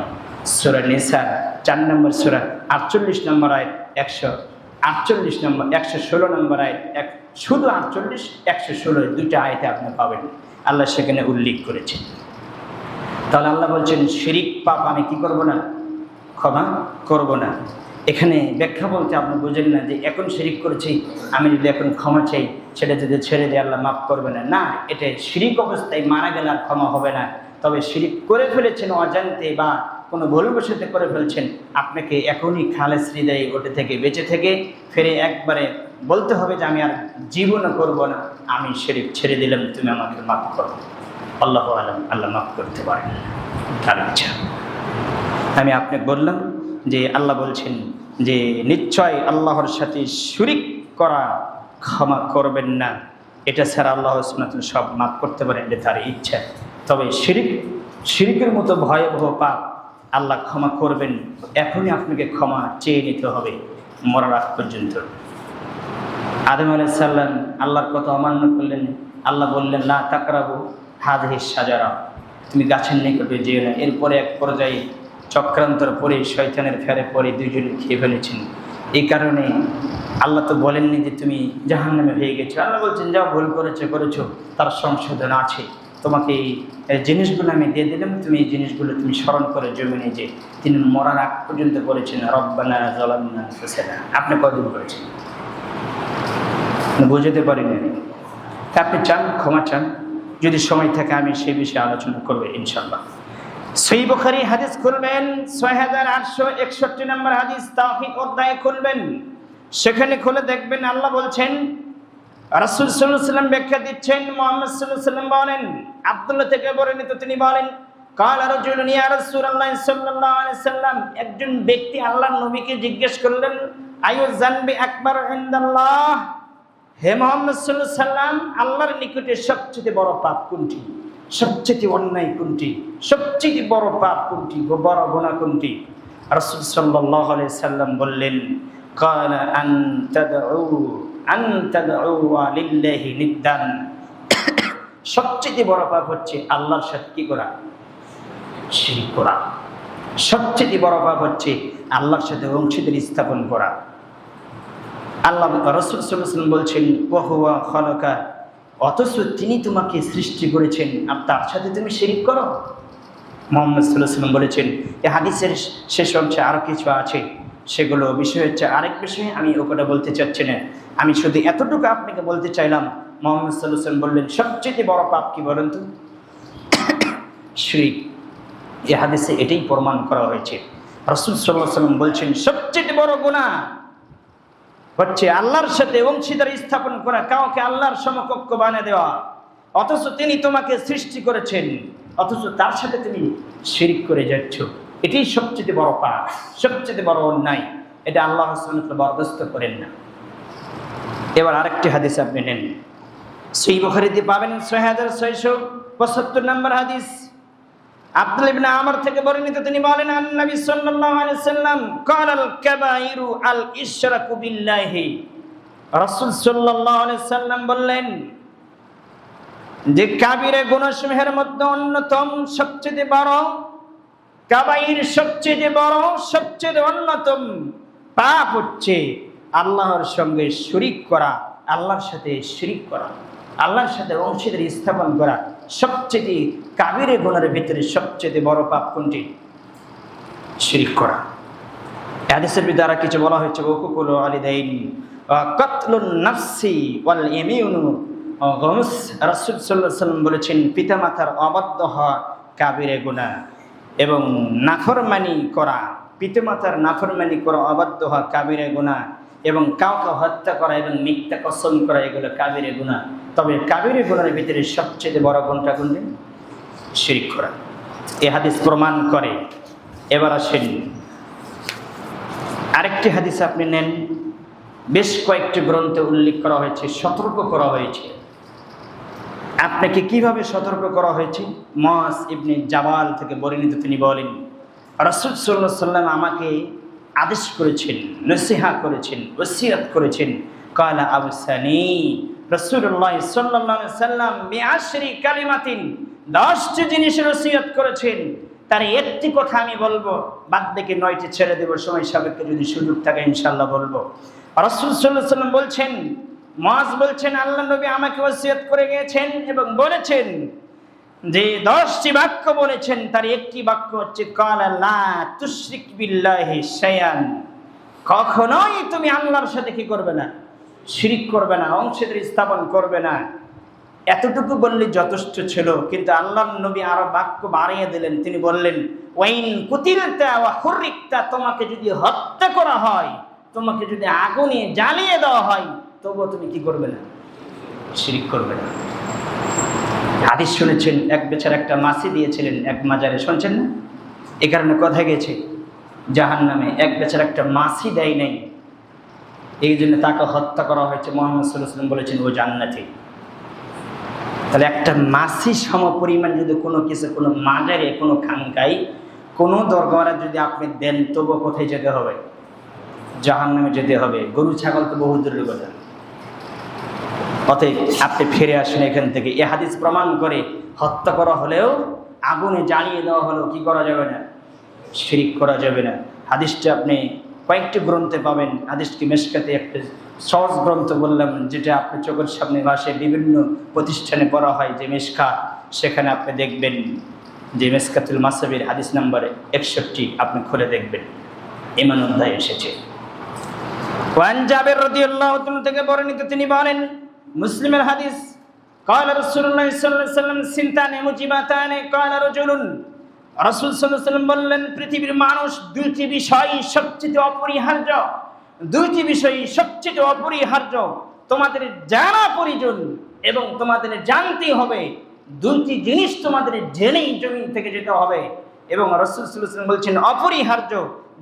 সূরা নিসা 4 নম্বর সূরা 48 নম্বর আয়াত, 148 নম্বর 116 নম্বর আয়াত, শুধু 48 116 দুইটা আয়াতে আপনি পাবেন, আল্লাহ সেখানে উল্লেখ করেছেন। তাহলে আল্লাহ বলছেন শিরক পাপ আমি কি করব না? ক্ষমা করব না। এখানে ব্যাখ্যা বলতে আপনি বুঝেন না যে এখন শিরক করেছি, আমি যদি এখন ক্ষমা চাই সেটা যদি ছেড়ে দিয়ে আল্লাহ মাফ করবে না। না, এটা শিরক অবস্থায় মারা গেলে আর ক্ষমা হবে না। তবে শিরক করে ফেলেছেন অজান্তে বা কোনো ভুলবশতে করে ফেলছেন, আপনাকে এখনই খালেস হৃদয়ে ওটা থেকে বেঁচে থেকে ফিরে একবারে বলতে হবে যে আমি আর জীবনও করব না, আমি শিরক ছেড়ে দিলাম, তুমি আমাকে মাফ করো। আল্লাহু আলাম, আল্লাহ মাফ করতে পারেন, তার ইচ্ছা। আমি আপনাকে বললাম যে আল্লাহ বলছেন যে নিশ্চয় আল্লাহর সাথে শিরক করা ক্ষমা করবেন না। এটা ছাড়া আল্লাহ সুবহানাহু ওয়া তাআলা সব মাফ করতে পারেন, এটা তার ইচ্ছা। তবে শিরকের মতো ভয়াবহ পাপ আল্লাহ ক্ষমা করবেন, এখনই আপনাকে ক্ষমা চেয়ে নিতে হবে মরার আগ পর্যন্ত। আদম আলাইহিস সালাম আল্লাহর কথা অমান্য করলেন, আল্লাহ বললেন লা তাকরাবু হাযিহিস শাজারা, তুমি গাছের নিকটে যেও না। এরপরে এক পর্যায়ে চক্রান্তর পরে, শয়তানের ফেরে পরে দুইজনে খেয়ে ফেলেছেন। এই কারণে আল্লাহ তো বলেননি যে তুমি জাহান্নামে হয়ে গেছো। আল্লাহ বলছেন যাও, ভুল করেছো, তার সংশোধন আছে, তোমাকে এই জিনিসগুলো আমি দিয়ে দিলাম, তুমি এই জিনিসগুলো তুমি স্মরণ করে জমিনে। যে তিনি মরার আগ পর্যন্ত বলেছেন রব্বানা যালামনা আনফুসানা। আপনি কতদিন করেছেন? বুঝতে পারিনি। আপনি চান, ক্ষমা চান, যদি সময় থাকে আমি সেই বিষয়ে আলোচনা করবো ইনশাআল্লাহ। সহিহ বুখারী হাদিস খুলবেন 6861 নম্বর হাদিস, তাওহীদ অধ্যায় খুলবেন, সেখানে খুলে দেখবেন আল্লাহ বলছেন, রাসূল সাল্লাল্লাহু আলাইহি ওয়াসাল্লাম ব্যাখ্যা দিচ্ছেন, মুহাম্মদ সাল্লাল্লাহু আলাইহি ওয়াসাল্লাম বলেন, আব্দুল্লাহ থেকে বর্ণিত, তিনি বলেন ক্বালা রাজুলুন ইয়া রাসূলুল্লাহ সাল্লাল্লাহু আলাইহি ওয়াসাল্লাম, একজন ব্যক্তি আল্লাহর নবীকে জিজ্ঞেস করলেন আইয়ু যানবি আকবার ইনদাল্লাহ, হে মুহাম্মদ সাল্লাল্লাহু আলাইহি ওয়াসাল্লাম, আল্লাহর নিকটে সবচেয়ে বড় পাপ কোনটি? সবচেয়ে অন্যায় কোনটি? সবচেয়ে বড় পাপ কোনটি? বড় গুনাহ কোনটি? রাসূল সাল্লাল্লাহু আলাইহি ওয়াসাল্লাম বললেন ক্বালা আন তাদউ লিল্লাহি নিদ্দান, সবচেয়ে বড় পাপ হচ্ছে আল্লাহর সাথে কি করা? শিরক করা। সবচেয়ে বড় পাপ হচ্ছে আল্লাহর সাথে অংশীদারি স্থাপন করা। আল্লাহ রাসূল সাল্লাল্লাহু আলাইহি ওয়াসাল্লাম বলছেন ওয়া হুয়া খালাকা, অথচ তিনি তোমাকে সৃষ্টি করেছেন আর তার সাথে তুমি শিরক করো। মুহাম্মদ সাল্লাল্লাহু আলাইহি ওয়াসাল্লাম বলেছেন, এই হাদিসের শেষ অংশে আরো কিছু আছে, সেগুলো বিষয় হচ্ছে আরেক বিষয়ে, আমি ওটা বলতে চাচ্ছি না। আমি শুধু এতটুকু আপনাকে বলতে চাইলাম, মুহাম্মদ সাল্লাল্লাহু আলাইহি ওয়াসাল্লাম বললেন সবচেয়ে বড় পাপ কি বলেন তো? শিরক। এই হাদিসে এটাই প্রমাণ করা হয়েছে। রাসূল সাল্লাল্লাহু আলাইহি ওয়াসাল্লাম বলছেন সবচেয়ে বড় গুনাহ হচ্ছে আল্লাহর সাথে অংশীদারি স্থাপন করা, কাউকে আল্লাহর সমকক্ষ বানিয়ে দেওয়া। অথচ তিনি তোমাকে সৃষ্টি করেছেন, অথচ তার সাথে তুমি শিরক করে যাচ্ছ। এটাই সবচেয়ে বড় পাপ, সবচেয়ে বড় অন্যায়। এটা আল্লাহ সুবহানাহু ওয়া তাআলা বরদাস্ত করেন না। এবার আরেকটি হাদিস আপনি নেন, সহিহ বুখারীতে পাবেন 6675 নম্বর হাদিস। আব্দুল্লাহ ইবনে আমর থেকে বর্ণিত, তিনি বলেন নবী সাল্লাল্লাহু আলাইহি সাল্লাম ক্বালাল কাবাইরু আল ইশরাকু বিল্লাহি। রাসূল সাল্লাল্লাহু আলাইহি সাল্লাম বললেন যে কাবিরা গুনাহসমূহের মধ্যে অন্যতম সবচেয়ে বড়, কাবাইর সবচেয়ে বড়, সবচেয়ে অন্যতম পাপ হচ্ছে আল্লাহর সঙ্গে শরীক করা, আল্লাহর সাথে শরীক করা, আল্লাহর সাথে অংশীদার স্থাপন করা। সবচেয়ে কাবিরা গুনাহের ভিতরে সবচেয়ে বড় পাপ কোনটি? শিরক করা। হাদিসের দ্বারা কিছু বলা হয়েছে ওয়াকুকুল ওয়ালিদাইন ওয়া কাতলুন নাফসি ওয়াল ইয়ামিনু গামস। রাসূল সাল্লাল্লাহু আলাইহি ওয়াসাল্লাম বলেছেন পিতামাতার অবাধ্য হওয়া কাবিরা গুনাহ এবং নাফরমানি করা, পিতামাতার নাফরমানি করা, অবাধ্য হওয়া কাবিরা গুনাহ এবং কাউকে হত্যা করা এবং মিথ্যা কসম করা, এগুলো কাবিরা গুনাহ। তবে কাবিরা গুনাহের ভিতরে সবচেয়ে বড় গুণটা কোনটি? শিরক করা। এই হাদিস প্রমাণ করে। এবার আসেন আরেকটি হাদিস আপনি নেন, বেশ কয়েকটি গ্রন্থে উল্লেখ করা হয়েছে, সতর্ক করা হয়েছে। আপনাকে কিভাবে সতর্ক করা হয়েছে? মুআজ ইবনে জাবাল থেকে বর্ণিত, তিনি বলেন রাসূল সাল্লাল্লাহু আলাইহি ওয়াসাল্লাম আমাকে আদেশ করেছেন, নসিহা করেছেন, ওসিয়ত করেছেন। কালা আবসানি রাসূলুল্লাহ সাল্লাল্লাহু আলাইহি ওয়াসাল্লাম বিআশরি কালিমাতিন, 10টি জিনিসের ওসিয়ত করেছেন। তার একটি কথা আমি বলবো, বাদ বাকি 9টি ছেড়ে দেব, সময় সাপেক্ষে যদি সুযোগ থাকে ইনশাআল্লাহ বলবো। রাসূল সাল্লাল্লাহু আলাইহি ওয়াসাল্লাম বলছেন, মুআজ বলছেন আল্লাহর নবী আমাকে ওসিয়ত করে গিয়েছেন এবং বলেছেন যে 10টি বাক্য বলেছেন, তার একটি বাক্য হচ্ছে কালা লা তুশরিক বিল্লাহি শাইআন, কখনোই তুমি আল্লাহর সাথে কি করবে না? শিরক করবে না, অংশীদার স্থাপন করবে না। এতটুকু বললে যথেষ্ট ছিল, কিন্তু আল্লাহর নবী আরো বাক্য বাড়িয়ে দিলেন। তিনি বললেন ওয়াইন কুতিলতা ওয়া হুররিকতা, তোমাকে যদি হত্যা করা হয়, তোমাকে যদি আগুনে জ্বালিয়ে দেওয়া হয়, তবুও তুমি কি করবে না? শিরক করবে না। হাদিস শুনেছেন, এক বেচারা একটা মাছি দিয়েছিলেন এক মাজারে, শুনছেন না? এই কারণে কথা গেছে জাহান্নামে এক বেচারা একটা মাছি দেয় নাই, এই জন্য তাকে হত্যা করা হয়েছে। মুহাম্মদ সাল্লাল্লাহু আলাইহি ওয়াসাল্লাম বলেছেন ও জান্নাতি। তাহলে একটা মাছি সম পরিমাণ যদি কোনো কিছু, কোনো মাজারে, কোনো খানকায়, কোনো দরগারে যদি আপনি দেন, তবুও কোথায় যেতে হবে? জাহান্নামে যেতে হবে। গরু ছাগল তো বহু দূরের কথা। অতএব আপনি ফিরে আসেন এখান থেকে। এ হাদিস প্রমাণ করে হত্যা করা হলেও, আগুনে জ্বালিয়ে দেওয়া হলেও কি করা যাবে না? শিরক করা যাবে না। হাদিসটা আপনি কয়েকটি গ্রন্থে পাবেন। হাদিসটি মেশকাতে একটা সহজ গ্রন্থ বললাম, যেটা আপনি চোখের সামনে ভাসে, বিভিন্ন প্রতিষ্ঠানে পড়া হয় যে মেশকাত, সেখানে আপনি দেখবেন যে মেশকাতুল মাসাবির হাদিস নম্বরে 61 আপনি খুলে দেখবেন, ঈমান অধ্যায় এসেছে। ওয়ান জাবের রাদিয়াল্লাহু তাআলা থেকে বর্ণিত, তিনি বলেন মুসলিমের হাদিস, قال رسول الله صلى الله عليه وسلم সিনতানে মুজিবাতানে قال رجل, রাসূল সাল্লাল্লাহু আলাইহি ওয়াসাল্লাম বললেন পৃথিবীর মানুষ দুইটি বিষয় সবচেয়ে অপরিহার্য, দুইটি বিষয় সবচেয়ে অপরিহার্য, তোমাদের জানা প্রয়োজন এবং তোমাদের জানতে হবে। দুইটি জিনিস তোমাদের জেনেই জমিন থেকে যেতে হবে এবং রাসূল সাল্লাল্লাহু আলাইহি ওয়াসাল্লাম বলছেন অপরিহার্য,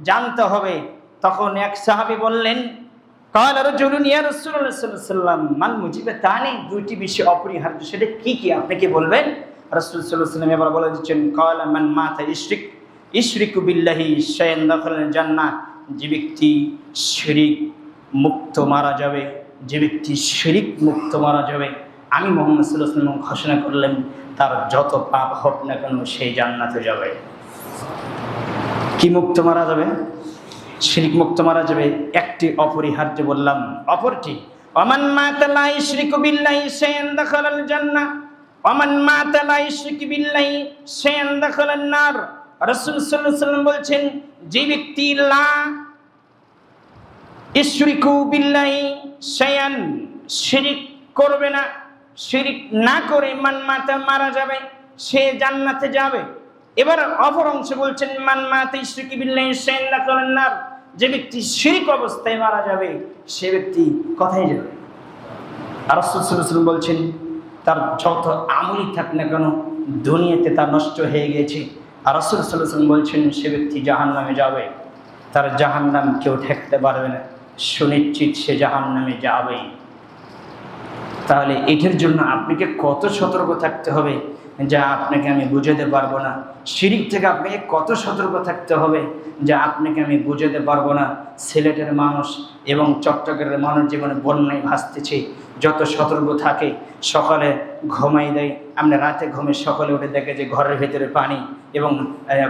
জানতে হবে। তখন এক সাহাবী বললেন قال رجل يا رسول الله صلى الله عليه وسلم মান মুজিবাতানি, দুইটি বিষয় অপরিহার্য, সেটা কি কি আপনি কি বলবেন? রাসূল সাল্লাল্লাহু আলাইহি ওয়াসাল্লাম এবার বলে দিচ্ছেন قال من مات ইশরিকু বিল্লাহি শাইআন দাখালাল জান্নাহ, যে ব্যক্তি শিরক মুক্ত মারা যাবে, যে ব্যক্তি শিরক মুক্ত মারা যাবে, আমি মুহাম্মদ সাল্লাল্লাহু আলাইহি ওয়াসাল্লাম ঘোষণা করলাম তার যত পাপ হোক না কেন সে জান্নাতে যাবে। কি মুক্ত মারা যাবে? শিরক মুক্ত মারা যাবে। একটি অপরিহার্য বললাম, অপরটি ওয়ামান মাতা লা ইশরিকু বিল্লাহি শাইআন দাখালাল জান্নাহ ওয়ামান মাতা লা ইশরিকু বিল্লাহি শাইআন দাখালান নার। রাসূল সাল্লাল্লাহু আলাইহি ওয়াসাল্লাম বলছেন যে ব্যক্তি লা ইশরিকু বিল্লাহি শাইআন, শিরক করবে না, শিরক না করে মান মাতা মারা যাবে, সে জান্নাতে যাবে। এবার অপর অংশ বলছেন মান মাতা ইশরিকু বিল্লাহি শাইআন দাখালান নার, যে ব্যক্তি শিরক অবস্থায় মারা যাবে সে ব্যক্তি কোথায় যাবে? আর রাসূল সাল্লাল্লাহু আলাইহি ওয়াসাল্লাম বলছেন তার যত আমলই থাক না কেন দুনিয়াতে তা নষ্ট হয়ে গেছে। আর রাসূল সাল্লাল্লাহু আলাইহি ওয়াসাল্লাম বলছেন সে ব্যক্তি জাহান্নামে যাবে, তার জাহান্নাম কেউ ঠেকতে পারবে না, সুনিশ্চিত সে জাহান্নামে যাবেই। তাহলে এটার জন্য আপনাকে কত সতর্ক থাকতে হবে যা আপনাকে আমি বুঝাতে পারবো না। শিরিক থেকে আপনাকে কত সতর্ক থাকতে হবে যা আপনাকে আমি বুঝাতে পারবো না। সিলেটের মানুষ এবং চট্টগ্রামের মানুষ জীবনে বন্যায় ভাসতেছে, যত সতর্ক থাকে, সকালে ঘুমাই দেয়, আমরা রাতে ঘুমে সকালে উঠে দেখে যে ঘরের ভেতরে পানি এবং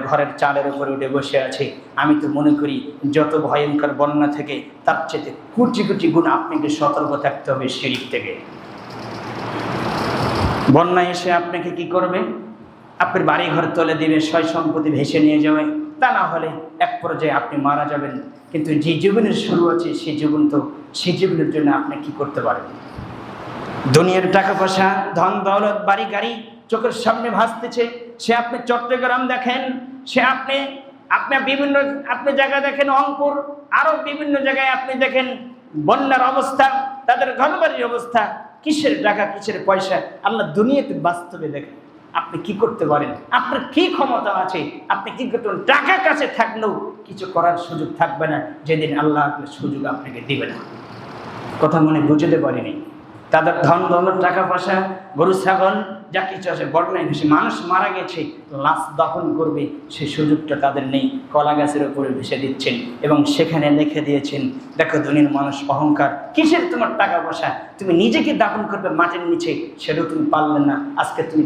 ঘরের চালের উপরে উঠে বসে আছে। আমি তো মনে করি যত ভয়ঙ্কর বন্যা থেকে তার চেয়ে কোটি কোটি গুণ আপনাকে সতর্ক থাকতে হবে শিরিক থেকে। বন্যা এসে আপনাকে কি করবে? আপনার বাড়ি ঘর তুলে দিবে, সয় সম্পত্তি ভেসে নিয়ে যাবে, তা না হলে এক পর্যায়ে আপনি মারা যাবেন। কিন্তু যে জীবনের শুরু আছে সেই জীবনের জন্য আপনি কি করতে পারেন? দুনিয়ার টাকা পয়সা, ধন দৌলত, বাড়ি গাড়ি চোখের সামনে ভাসতেছে। সে আপনি চট্টগ্রাম দেখেন, সে আপনি বিভিন্ন জায়গায় দেখেন, রংপুর, আরো বিভিন্ন জায়গায় আপনি দেখেন বন্যার অবস্থা, তাদের ঘরবাড়ির অবস্থা। কিসের টাকা, কিসের পয়সা? আল্লাহ দুনিয়াতে বাস্তবে দেখেন আপনি কি করতে পারেন, আপনার কি ক্ষমতা আছে, আপনি কি করতে পারেন। টাকা কাছে থাকলেও কিছু করার সুযোগ থাকবে না যেদিন আল্লাহ আপনার সুযোগ আপনাকে দিবে না। কথা মনে বুঝতে পারিনি। তাদের ধন দৌলত, টাকা পয়সা, গরু ছাগল যা কিছু আছে বন্যায় ভেসে, মানুষ মারা গেছে, লাশ দাফন করবে সেই সুযোগটা তাদের নেই। কলা গাছের উপরে ভেসে দিচ্ছেন এবং সেখানে লিখে দিয়েছেন, দেখো দুনিয়ার মানুষ অহংকার, কিসের তোমার টাকা পয়সা, তুমি নিজেকে দাফন করবে মাটির নিচে, সেটাও তুমি পারলে না। আজকে তুমি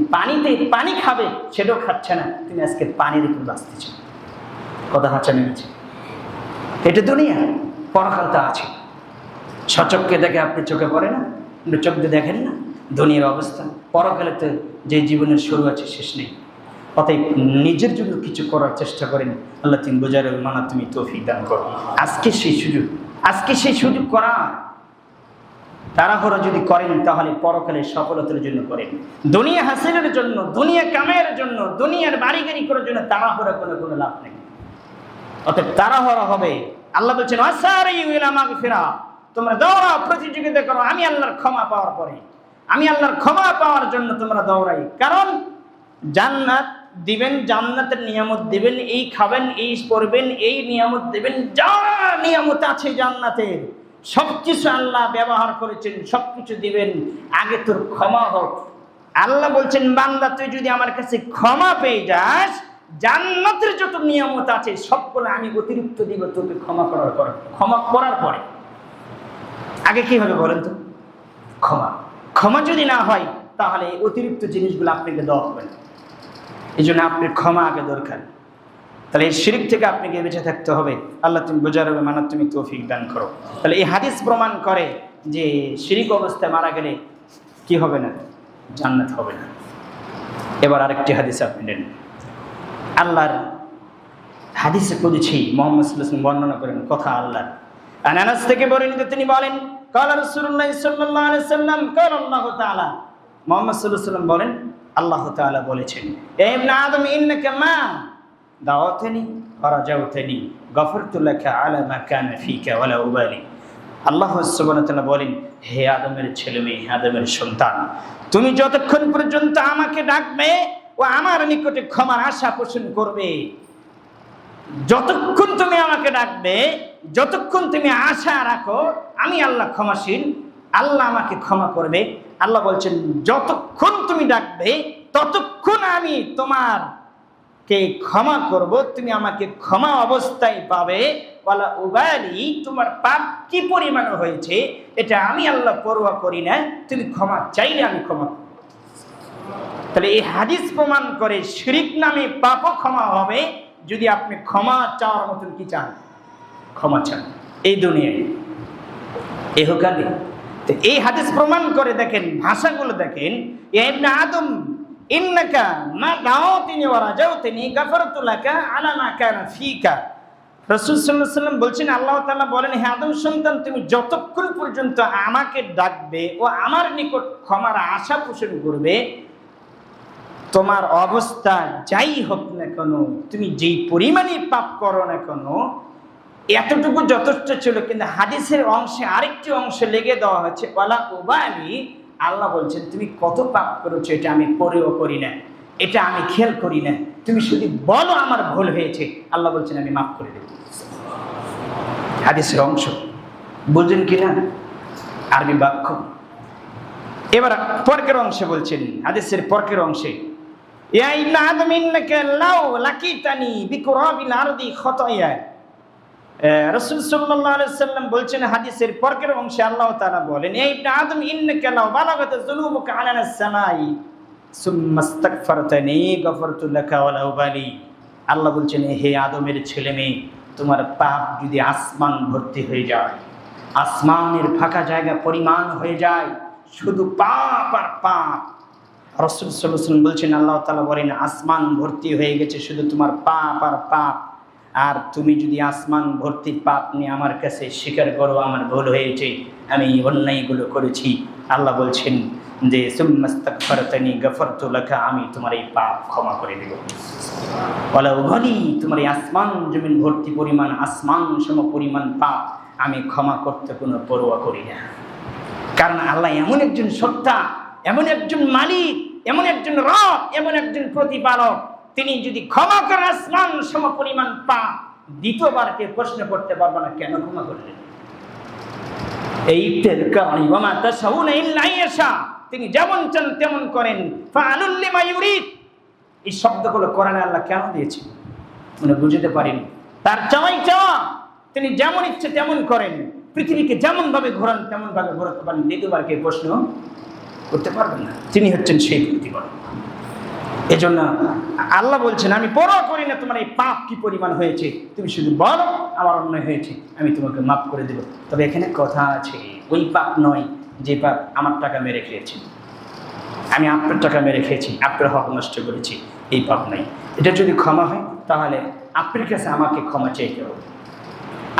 পানি খাবে, সেটাও খাচ্ছে না, তুমি আজকে পানির উপর বাঁচতেছ। কথা হাঁচা নেমেছে। এটা দুনিয়া, পরকালটা আছে। সচক্ষে দেখে আপনি চোখে পড়ে না, চোখ দিয়ে দেখেন না দুনিয়ার অবস্থা। পরকালে তো যে জীবনের শুরু আছে শেষ নেই। অতএব নিজের জন্য কিছু করার চেষ্টা করেন। আল্লাহ তুমি বোঝার মানা তুমি তৌফিক দান করো। আজকে সেই সুযোগ করা। তাড়াহুড়ো যদি করেন তাহলে পরকালে সফলতার জন্য করেন, দুনিয়া হাসিলের জন্য, দুনিয়া কামের জন্য, দুনিয়ার বাড়ি গাড়ি করার জন্য তাড়াহুড়ো কোনো লাভ নেই। অতএব তাড়াহুড়ো হবে। আল্লাহ বলছেন আসারিউ ইলা মাগফিরা, তোমরা দৌড়াও, প্রতিযোগিতা করো আমি আল্লাহর ক্ষমা পাওয়ার পরে। আমি আল্লাহর ক্ষমা পাওয়ার জন্য তোমরা দৌড়াই। কারণ জান্নাত দিবেন, জান্নাতের নিয়ামত দিবেন, এই খাবেন, এই পড়বেন, এই নিয়ামত দিবেন, যা নিয়ামত আছে জান্নাতের সবকিছু আল্লাহ ব্যবহার করেছেন, সবকিছু দিবেন। আগে তোর ক্ষমা হোক। আল্লাহ বলছেন বান্দা তুই যদি আমার কাছে ক্ষমা পেয়ে যাস, জান্নাতের যত নিয়ামত আছে সবগুলো আমি অতিরিক্ত দিব তোকে ক্ষমা করার পরে। আগে কি হবে বলেন তো? ক্ষমা যদি না হয় তাহলে অতিরিক্ত জিনিসগুলো আপনাকে দেওয়া হবে না। এই জন্য আপনার ক্ষমা আগে দরকার। তাহলে এই শিরিক থেকে আপনাকে বেঁচে থাকতে হবে। আল্লাহ তুমি বোঝার হবে, মানা তুমি তৌফিক দান করো। তাহলে এই হাদিস প্রমাণ করে যে শিরিক অবস্থায় মারা গেলে কি হবে না? জান্নাত হবে না। এবার আরেকটি হাদিস আপনি নেন। আল্লাহর হাদিসে পড়েছি মুহাম্মদ সাল্লাল্লাহু আলাইহি ওয়াসাল্লাম বর্ণনা করেন কথা আল্লাহর। আনাস থেকে বর্ণিত, তিনি বলেন কালা রাসূলুল্লাহ সাল্লাল্লাহু আলাইহি ওয়াসাল্লাম কালা আল্লাহু তাআলা, মুহাম্মদ সাল্লাল্লাহু আলাইহি ওয়াসাল্লাম বলেন আল্লাহ তাআলা বলেছেন, এ ইবনে আদম ইন্নাকা মা দাওয়াতনি ফারাজাউতনি গফরতু লাকা আলা মা কানা ফিকা ওয়ালা উবালি। আল্লাহ সুবহানাহু ওয়া তাআলা বলেন, হে আদমের ছেলে মেয়ে, আদমের সন্তান, তুমি যতক্ষণ পর্যন্ত আমাকে ডাকবে ও আমার নিকটে ক্ষমার আশা পোষণ করবে, যতক্ষণ তুমি আমাকে ডাকবে, যতক্ষণ তুমি আশা রাখো আমি আল্লাহ ক্ষমাশীল, আল্লাহ আমাকে ক্ষমা করবে। আল্লাহ বলছেন যতক্ষণ তুমি ডাকবে ততক্ষণ আমি তোমারকে ক্ষমা করব, তুমি আমাকে ক্ষমা অবস্থায় পাবে। ওয়ালা উবালি, তোমার পাপ কি পরিমাণ হয়েছে এটা আমি আল্লাহ পরোয়া করি না, তুমি ক্ষমা চাইলে আমি ক্ষমা করব। তাহলে এই হাদিস প্রমাণ করে শিরিক নামে পাপও ক্ষমা হবে যদি আপনি ক্ষমা চাওয়ার মতন কি চান, ক্ষমা চান এই দুনিয়ায় এহকালে। তো এই হাদিস প্রমাণ করে দেখেন, ভাষাগুলো দেখেন, ইবনে আদম ইন্নাকা মা দাওয়াতিনি ওয়া রাজাউতিনি গফরতু লাকা আলা মা কানা ফিকা। রাসূল সাল্লাল্লাহু আলাইহি ওয়াসাল্লাম বলছেন, আল্লাহ তাআলা বলেন, হে আদম সন্তান, তুমি যতক্ষণ পর্যন্ত আমাকে ডাকবে ও আমার নিকট ক্ষমার আশা পোষণ করবে, তোমার অবস্থা যাই হোক না কেন, তুমি যেই পরিমাণে পাপ করো না কেন, এতটুকু যথেষ্ট ছিল। কিন্তু হাদিসের অংশে আরেকটি অংশ লেগে দেওয়া হচ্ছে ওয়ালা উবালি, আল্লাহ বলছেন তুমি কত পাপ করেছো এটা আমি পরেও করি না, এটা আমি খেয়াল করি না, তুমি শুধু বলো আমার ভুল হয়েছে, আল্লাহ বলছেন আমি মাফ করে দেব। হাদিসের অংশ বুঝলেন কিনা? আরবি বাক্য। এবার পরের অংশে বলছেন, হাদিসের পরের অংশে, ইয়া ইবনে আদম ইন্নাকা লাউ লাকিতানি বিকুরাবিল আরদি খাতায়া। রাসূল সাল্লাল্লাহু আলাইহি ওয়াসাল্লাম বলছেন হাদিসের পরের অংশে, আল্লাহ তাআলা বলেন, ইয়া ইবনে আদম ইন্নাকা লাউ বালাগাত যুনুবুকা আলানাস সামাই সুম্মা ইস্তাগফারতানি গফারতু লাকা ওয়ালা উবালি। আল্লাহ বলছেন, হে আদমের ছেলে মেয়ে, তোমার পাপ যদি আসমান ভর্তি হয়ে যায়, আসমানের ফাঁকা জায়গা পরিমাণ হয়ে যায়, শুধু পাপ আর পাপ। রাসূল সাল্লাল্লাহু আলাইহি ওয়াসাল্লাম বলছেন, আল্লাহ তাআলা বলেন, আসমান ভর্তি হয়ে গেছে শুধু তোমার পাপ আর পাপ, আর তুমি যদি আসমান ভর্তি পাপ নিয়ে আমার কাছে স্বীকার করো আমার ভুল হয়েছে, আমি অন্যায়গুলো করেছি, আল্লাহ বলছেন যে সুম্মাস্তাগফারতানি গফারতু লাকা, আমি তোমার এই পাপ ক্ষমা করে দেব। ওয়ালা উবালি, তোমার এই আসমান জমিন ভর্তি পরিমাণ, আসমান সম পরিমাণ পাপ আমি ক্ষমা করতে কোনো পরোয়া করি না। কারণ আল্লাহ এমন একজন সত্তা, এমন একজন মালিক, এমন একজন রব, এমন একজন প্রতিপালক, তিনি যদি ক্ষমা করেন আসমান সম পরিমাণ পাপ, দ্বিতীয়বার কে প্রশ্ন করতে পারবে না কেন ক্ষমা করলেন। তিনি যেমন চান তেমন করেন। এই শব্দগুলো কোরআনে আল্লাহ কেন দিয়েছেন মানে বুঝতে পারেন। তার চাওয়াই চাওয়া, তিনি যেমন ইচ্ছে তেমন করেন, পৃথিবীকে যেমন ভাবে ঘোরান তেমন ভাবে ঘোরাতে পারেন, দ্বিতীয়বার কে প্রশ্ন করতে পারবেন না। তিনি হচ্ছেন সেই প্রতিপালক। এজন্য আল্লাহ বলছেন, আমি পরোয়া করি না তোমার এই পাপ কি পরিমাণ হয়েছে, তুমি শুধু বলো আমার অন্যায় হয়েছে, আমি তোমাকে মাফ করে দেব। তবে এখানে কথা আছে, ওই পাপ নয় যে পাপ আমার টাকা মেরে খেয়েছি, আমি আপনার টাকা মেরে খেয়েছি, আপনার হক নষ্ট করেছি, এই পাপ নাই। এটা যদি ক্ষমা হয় তাহলে আপনার কাছে আমাকে ক্ষমা চাইতে হবে।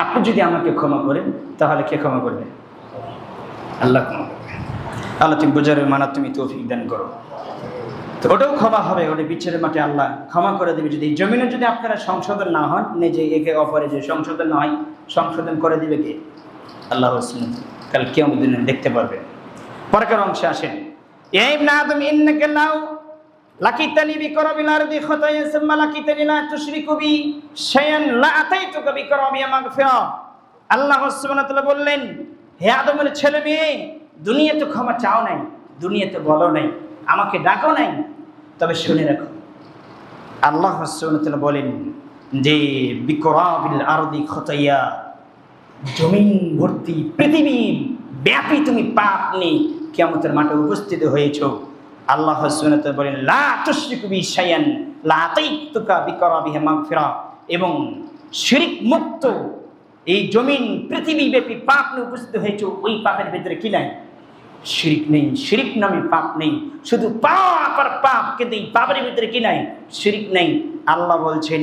আপনি যদি আমাকে ক্ষমা করেন তাহলে কে ক্ষমা করবে? আল্লাহ ক্ষমা করবে। আল্লাহ তুমি বোঝার মানা তুমি তৌফিক দান করো। তো ওটাও ক্ষমা হবে, ওটা বিচারের মাঠে আল্লাহ ক্ষমা করে দেবে। যদি জমিনে যদি আপনারা সংশোধন না হন, নিজে একে অপরে যে সংশোধন না হয়, সংশোধন করে দিবে কে? আল্লাহ কাল কিয়ামতের দিনে দেখতে পারবেন। পরের অংশে আসেন, ইয়া ইবনে আদম ইন্নাকা লাউ লাকিতানি বিকরাবিল আরদি খাতায়া সুম্মা লাকিতানি লা তুশরিকু বি শাইআন লা আতাইতুকা বিকরাবিয়া মাগফিরা। আল্লাহ সুবহানাহু ওয়া তাআলা বললেন, হে আদমের ছেলে মেয়ে, দুনিয়াতে ক্ষমা চাও নাই, দুনিয়াতে বলো নাই, আমাকে ডাকো নাই, তবে শুনে রাখো, আল্লাহ সুবহানাহু ওয়া তাআলা বলেন যে বিকরাবিল আরদি খাতায়া, জমিন ভর্তি পৃথিবী ব্যাপী তুমি পাপ নিয়ে কিয়ামতের মাঠে উপস্থিত হয়েছো। আল্লাহ সুবহানাহু ওয়া তাআলা বলেন, লা তুশরিকু বি শাইআন লা আতাইতুকা বিকরাবিহি মাগফিরা, এবং শিরক মুক্ত এই জমিন পৃথিবী ব্যাপী পাপ নিয়ে উপস্থিত হয়েছো, ওই পাপের ভিতরে কি নাই? শিরক নেই। শিরক নামে পাপ নেই, শুধু পাপ আর পাপ, কিন্তু এই পাপের ভিতরে কি নাই? শিরক নেই। আল্লাহ বলছেন,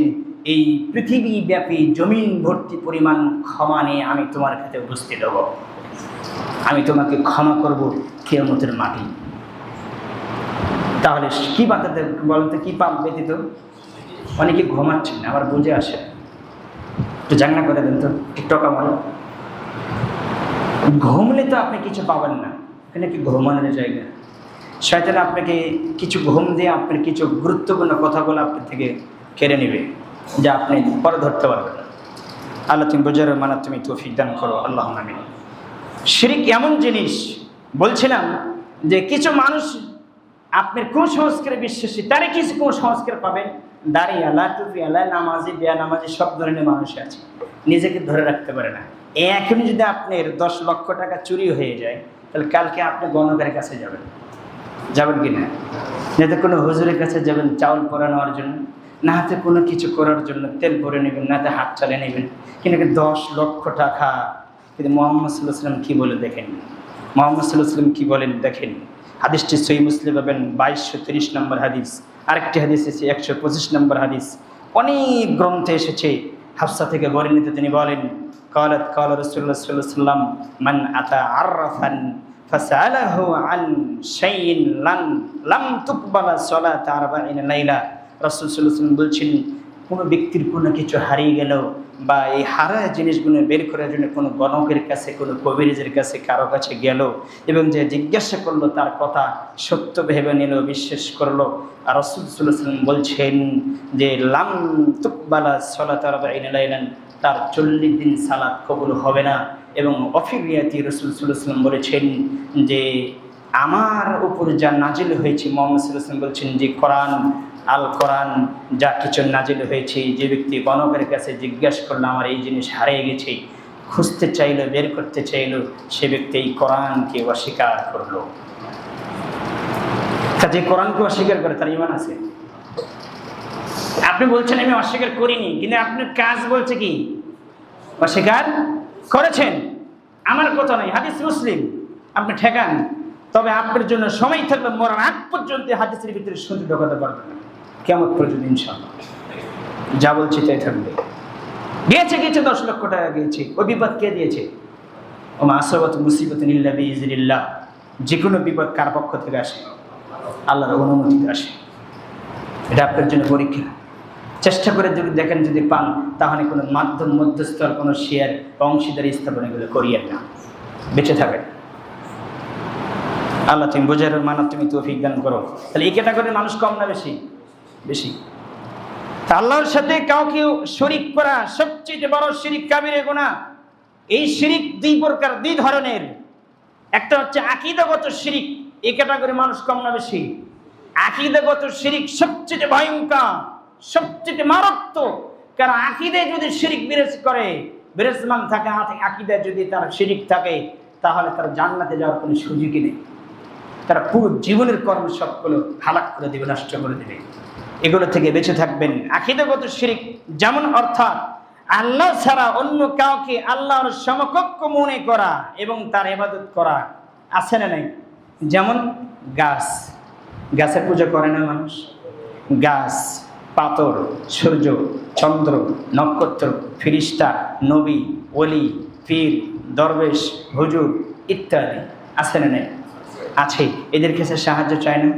এই পৃথিবী ব্যাপী জমিন ভর্তি পরিমাণ ক্ষমা নিয়ে আমি তোমার কাছে উপস্থিত হব, আমি তোমাকে ক্ষমা করব কিয়ামতের মাঠে। তাহলে কি বাতাতে বলেন তো, কি পাপ ব্যতীত? অনেকে ঘুমাচ্ছেন, আবার বুঝে আসে, একটু জান্না করে দেন তো, টিকটক আমার ঘুমলে তো আপনি কিছু পাবেন না, এখানে কি ঘুমানোর জায়গা? শয়তান আপনাকে কিছু ঘুম দিয়ে আপনার কিছু গুরুত্বপূর্ণ কথাগুলো আপনার থেকে কেড়ে নেবে, যা আপনি পরে ধরতে পারবেন না। আল্লাহ তুমি বোঝার মানা তুমি তৌফিক দান করো, আল্লাহ আমিন। শিরক এমন জিনিস, বলছিলাম যে কিছু মানুষ আপনার কুসংস্কারে বিশ্বাসী, তারা কিছু কুসংস্কার পাবেন, দাড়িওয়ালা, টুপিওয়ালা, নামাজি, বেনামাজি সব ধরনের মানুষ আছে, নিজেকে ধরে রাখতে পারে না। এখনই যদি আপনার 10 লক্ষ টাকা চুরি হয়ে যায়, তাহলে কালকে আপনি গণকের কাছে যাবেন কি না? যাতে কোনো হুজুরের কাছে যাবেন চাউল পরা নেওয়ার জন্য, না হাতে কোনো কিছু করার জন্য তেল ভরে নেবেন, না হাতে হাত চালিয়ে নেবেন, কিন্তু 10 লক্ষ টাকা। কিন্তু মুহাম্মদ সাল্লাল্লাহু আলাইহি ওয়াসাল্লাম কি বলে দেখেন, মুহাম্মদ সাল্লাল্লাহু আলাইহি ওয়াসাল্লাম কি বলেন দেখেন। হাদিসটি সহিহ মুসলিম পাবেন 2230 নম্বর হাদিস, আরেকটি হাদিস এসেছে 125 নম্বর হাদিস। অনেক গ্রন্থে এসেছে। হাফসা থেকে বর্ণিত, তিনি বলেন, قالت قال رسول الله صلى الله عليه وسلم من أتى عرفا فسأله عن شيء لم تقبل صلاة 40 ليلة। রাসূল সাল্লাল্লাহু আলাইহি ওয়াসাল্লাম বলছেন, কোনো ব্যক্তির কোনো কিছু হারিয়ে গেল বা এই হারায় জিনিসগুলো বের করার জন্য কোনো গণকের কাছে, কোনো কবিরাজের কাছে, কারো কাছে গেল এবং যে জিজ্ঞাসা করলো, তার কথা সত্য ভেবে নিল, বিশ্বাস করলো, আর রাসূল সাল্লাল্লাহু আলাইহি ওয়াসাল্লাম বলছেন যে লাম তুকবালা সালাত 40 লাইলান, তার 40 দিন সালাত কবুল হবে না। এবং অফিরিয়াতি রাসূল সাল্লাল্লাহু আলাইহি ওয়াসাল্লাম বলেছেন যে আমার উপর যা নাজিল হয়েছে, মুহাম্মদ সাল্লাল্লাহু আলাইহি ওয়াসাল্লাম বলছেন যে কোরআন, আল কোরআন যা কিছু নাজিল হয়েছে, যে ব্যক্তি গণকের কাছে জিজ্ঞাসা করলো আমার এই জিনিস হারিয়ে গেছে, খুঁজতে চাইলো, বের করতে চাইলো, সে ব্যক্তি এই কোরআনকে অস্বীকার করলো। যে কোরআনকে অস্বীকার করে তার ঈমান আছে। আপনি বলছেন আমি অস্বীকার করিনি, কিন্তু আপনার কাজ বলছে কি অস্বীকার করেছেন। আমার কথা নয়, হাদিস মুসলিম, আপনি ঠেকান। তবে আপনার জন্য সময় থাকবে মরার আগ পর্যন্ত হাদিসের ভিতরে শুনতে ঢোকাতে পারবেন না, কিয়ামত পর্যন্ত ইনশাআল্লাহ। যা বলছি তাই থাকবে। গিয়েছে 10 লক্ষ টাকা গিয়েছে, ওই বিপদ কে দিয়েছে? ও মাসাবাত মুসিবাতুন ইল্লা বিইজনিল্লাহ। যে কোনো বিপদ কার পক্ষ থেকে আসে? আল্লাহর অনুমতিতে আসে। এটা আপনার জন্য পরীক্ষা। চেষ্টা করে যদি দেখেন, যদি পান, তাহলে কোনো মাধ্যম মধ্যস্থর কোনো শেয়ার অংশীদারি স্থাপন এগুলো করিয়েন না, বেঁচে থাকেন। আল্লাহ তুমি বোঝার মানব তুমি তৌফিক দান করো। তাহলে এই ক্যাটাগরির মানুষ কম না বেশি? বেশি। আল্লাহর সাথে কাউকে শরীক করা সবচেয়ে বড় শিরিক, কাবিরে গুনাহ। এই শিরিক দুই প্রকার, দুই ধরনের। একটা হচ্ছে আকীদাগত শিরিক, এই ক্যাটাগরির মানুষ কম না বেশি? আকীদাগত শিরিক সবচেয়ে ভয়ঙ্কর, সবচেয়ে মারাত্মক। কারণ আকীদায় যদি শিরিক বিরাজমান থাকে, আকীদায় যদি তার শিরিক থাকে, তাহলে তার জান্নাতে যাওয়ার কোনো সুযোগই নেই। তারা পুরো জীবনের কর্ম সবগুলো হালাক করে দেবে, নষ্ট করে দেবে। এগুলো থেকে বেঁচে থাকবেন। আকীদাগত শিরিক যেমন, অর্থাৎ আল্লাহ ছাড়া অন্য কাউকে আল্লাহর সমকক্ষ মনে করা এবং তার ইবাদত করা, আছে না নাই? যেমন গাছের পূজা করে না মানুষ? গাছ, পাথর, সূর্য, চন্দ্র, নক্ষত্র, ফেরেশতা, নবী, ওলি, পীর, দরবেশ, হুজুর ইত্যাদি, আছে না নাই? আছে। এদের কাছে সাহায্য চায় না,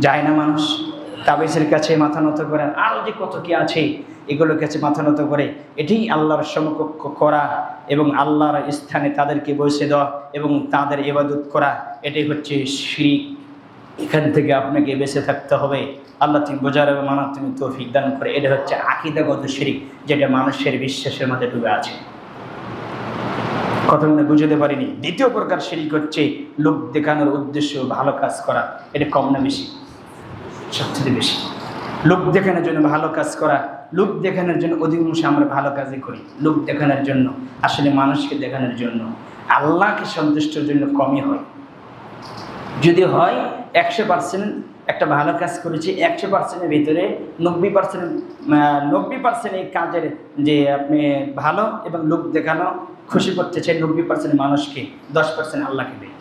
যায় না মানুষ? তাবিজের কাছে মাথা নত করেন, আরও যে কত কি আছে, এগুলোর কাছে মাথা নত করে। এটাই আল্লাহর সমকক্ষ করা এবং আল্লাহর স্থানে তাদেরকে বসে দেওয়া এবং তাদের ইবাদত করা, এটাই হচ্ছে শিরক। এখান থেকে আপনাকে বেঁচে থাকতে হবে। আল্লাহ তুমি বোঝার এবং মানার তুমি তৌফিক দান করে। এটা হচ্ছে আকীদাগত শিরক, যেটা মানুষের বিশ্বাসের মধ্যে ডুবে আছে। কথা মনে বুঝতে পারিনি। দ্বিতীয় প্রকার শিরক হচ্ছে লোক দেখানোর উদ্দেশ্য ভালো কাজ করা। এটা কম না বেশি? সবচেয়ে বেশি। লোক দেখানোর জন্য ভালো কাজ করা, লোক দেখানোর জন্য অধিকাংশ আমরা ভালো কাজই করি। লোক দেখানোর জন্য, আসলে মানুষকে দেখানোর জন্য, আল্লাহকে সন্তুষ্টের জন্য কমই হয়। যদি হয় 100% একটা ভালো কাজ করেছি, 100%-এর ভিতরে 90% এই কাজের যে আপনি ভালো এবং লোক দেখানো, খুশি করতে চাই 90% মানুষকে, 10% আল্লাহকে দেয়।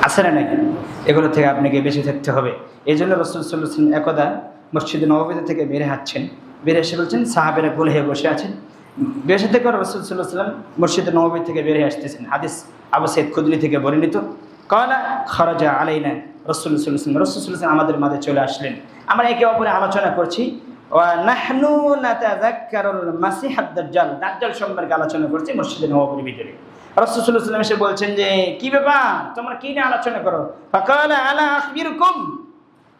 আছে না নাকি? এগুলো থেকে আপনাকে বেঁচে থাকতে হবে। এই জন্য রাসূল সাল্লাল্লাহু আলাইহি ওয়াসাল্লাম একদা মসজিদে নববী থেকে বের হাঁটছেন, বের এসে বলছেন, সাহাবেরা গোল হয়ে বসে আছেন। বেশি থেকে রাসূল সাল্লাল্লাহু আলাইহি ওয়াসাল্লাম মসজিদে নববী থেকে বের হয়ে আসতেছেন। হাদিস আবু সাঈদ খুদরি থেকে বর্ণিত। ক্বালা খারাজা আলাইনা রাসূলুল্লাহ সাল্লাল্লাহু আলাইহি ওয়াসাল্লাম, রাসূল সাল্লাল্লাহু আলাইহি ওয়াসাল্লাম আমাদের মাঝে চলে আসলেন। আমরা একে অপরে আলোচনা করছি। ওয়া নাহনু নাতাযাক্কারুল মাসিহাদ দাজ্জাল, দাজ্জাল সম্পর্কে আলোচনা করছি মসজিদে নববীর ভিতরে। রাসূল সাল্লাল্লাহু আলাইহি ওয়াসাল্লাম এসে বলছেন যে, কি ব্যাপার, তোমরা কি নিয়ে আলোচনা করো? ফাকালা আলা আখবিরুকুম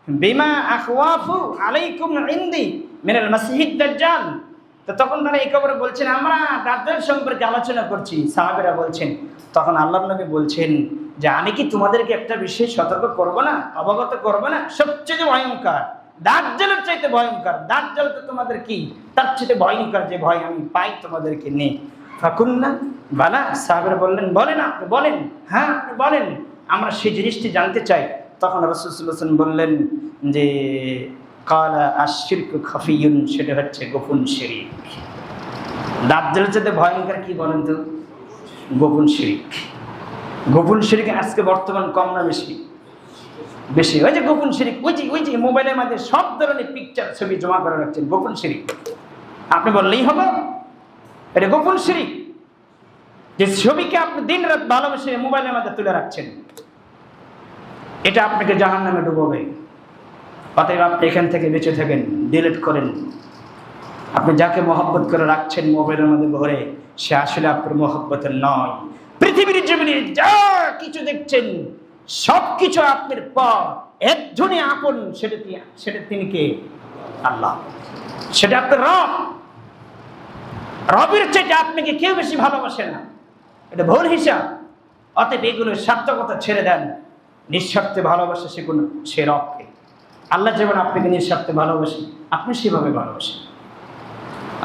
বিমা আখওয়াফু আলাইকুম ইনদি মিনাল মাসিহিদ দাজ্জাল। তো তখন তারা একে অপরে বলছেন, আমরা দাজ্জাল সম্পর্কে আলোচনা করছি। সাহাবীরা বলছেন, তখন আল্লাহর নবী বলছেন যে, আমি কি তোমাদেরকে একটা বিষয় সতর্ক করব না, অবগত করব না? সবচেয়ে ভয়ঙ্কর, দাজ্জালের চাইতে ভয়ঙ্কর। দাজ্জাল তো তোমাদের কি, তার চাইতে ভয়ঙ্কর যে ভয় আমি পাই তোমাদেরকে নেই। ফাকুলনা বালা, সাহাবীরা বললেন, বলেন, আপনি বলেন। হ্যাঁ, আপনি বলেন, আমরা সেই জিনিসটি জানতে চাই। তখন রাসূল সাল্লাল্লাহু আলাইহি ওয়াসাল্লাম বললেন যে, কালা আশ-শিরকু খাফিয়ুন, সেটা হচ্ছে গোপন শিরক। দাজ্জালের চাইতে ভয়ঙ্কর কি বলেন তো? গোপন শিরক। গোপন শিরক আজকে বর্তমান কম না বেশি? বেশি। ওই যে গোপন শিরক, ওই যে মোবাইলের মধ্যে সব ধরনের পিকচার, ছবি জমা করে রাখছেন, গোপন শিরক। আপনি বললেই হবে এটা গোপন শিরক। যে ছবিকে আপনি দিন রাত ভালোবেসে মোবাইলের মধ্যে তুলে রাখছেন, এটা আপনাকে জাহান্নামে ডুবাবে। অতএব আপনি এখান থেকে বেঁচে থাকেন, ডিলিট করেন। আপনি যাকে মহব্বত করে রাখছেন মোবাইলের মধ্যে ভরে, সে আসলে আপনার মহব্বতের নয়। পৃথিবীর জমিনে যা কিছু দেখছেন সব কিছু আপনার পর, একজনই আপন, সেটা তিনি কে? আল্লাহ। সেটা আপনার রব। রবের চাইতে আপনাকে কেউ বেশি ভালোবাসে না, এটা ভুল হিসাব। অতএব এগুলোর সার্থকতা ছেড়ে দেন। নিঃস্বার্থে ভালোবাসা শিখুন সে রবকে। আল্লাহ যেমন আপনাকে নিঃস্বার্থে ভালোবাসে, আপনি সেভাবে ভালোবাসেন।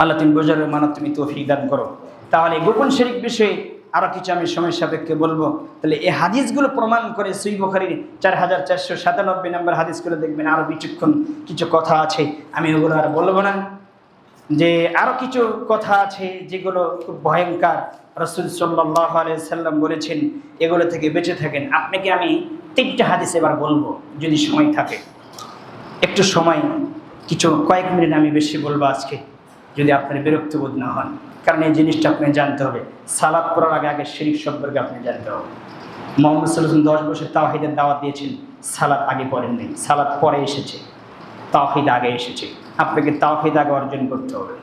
আল্লাহ তুমি বোঝার মানা তুমি তৌফিক দান করো। তাহলে গোপন শিরক বিষয়ে আরও কিছু আমি সময় সাপেক্ষে বলবো। তাহলে এই হাদিসগুলো প্রমাণ করে সহিহ বুখারীর 4497 নম্বর হাদিসগুলো দেখবেন। আরও বিচক্ষণ কিছু কথা আছে, আমি ওগুলো আর বলবো না। যে আরও কিছু কথা আছে যেগুলো খুব ভয়ঙ্কর, রাসূল সাল্লাল্লাহু আলাইহি সাল্লাম বলেছেন, এগুলো থেকে বেঁচে থাকেন। আপনাকে আমি 3টা হাদিস এবার বলবো যদি সময় থাকে। একটু সময়, কিছু কয়েক মিনিট আমি বেশি বলবো আজকে, যদি আপনার বিরক্ত বোধ না হন। কারণ এই জিনিসটা আপনি জানতে হবে। সালাত পড়ার আগে আগে শিরক সম্পর্কে আপনি জানতে হবে। মুহাম্মদ সাল্লাল্লাহু আলাইহি ওয়াসাল্লাম 10 বছর তাওহীদের দাওয়াত দিয়েছেন, সালাত আগে পড়েন নাই, সালাত পরে এসেছে, তাওহীদ আগে এসেছে। আপনাকে তাওহীদ আগে অর্জন করতে হবে।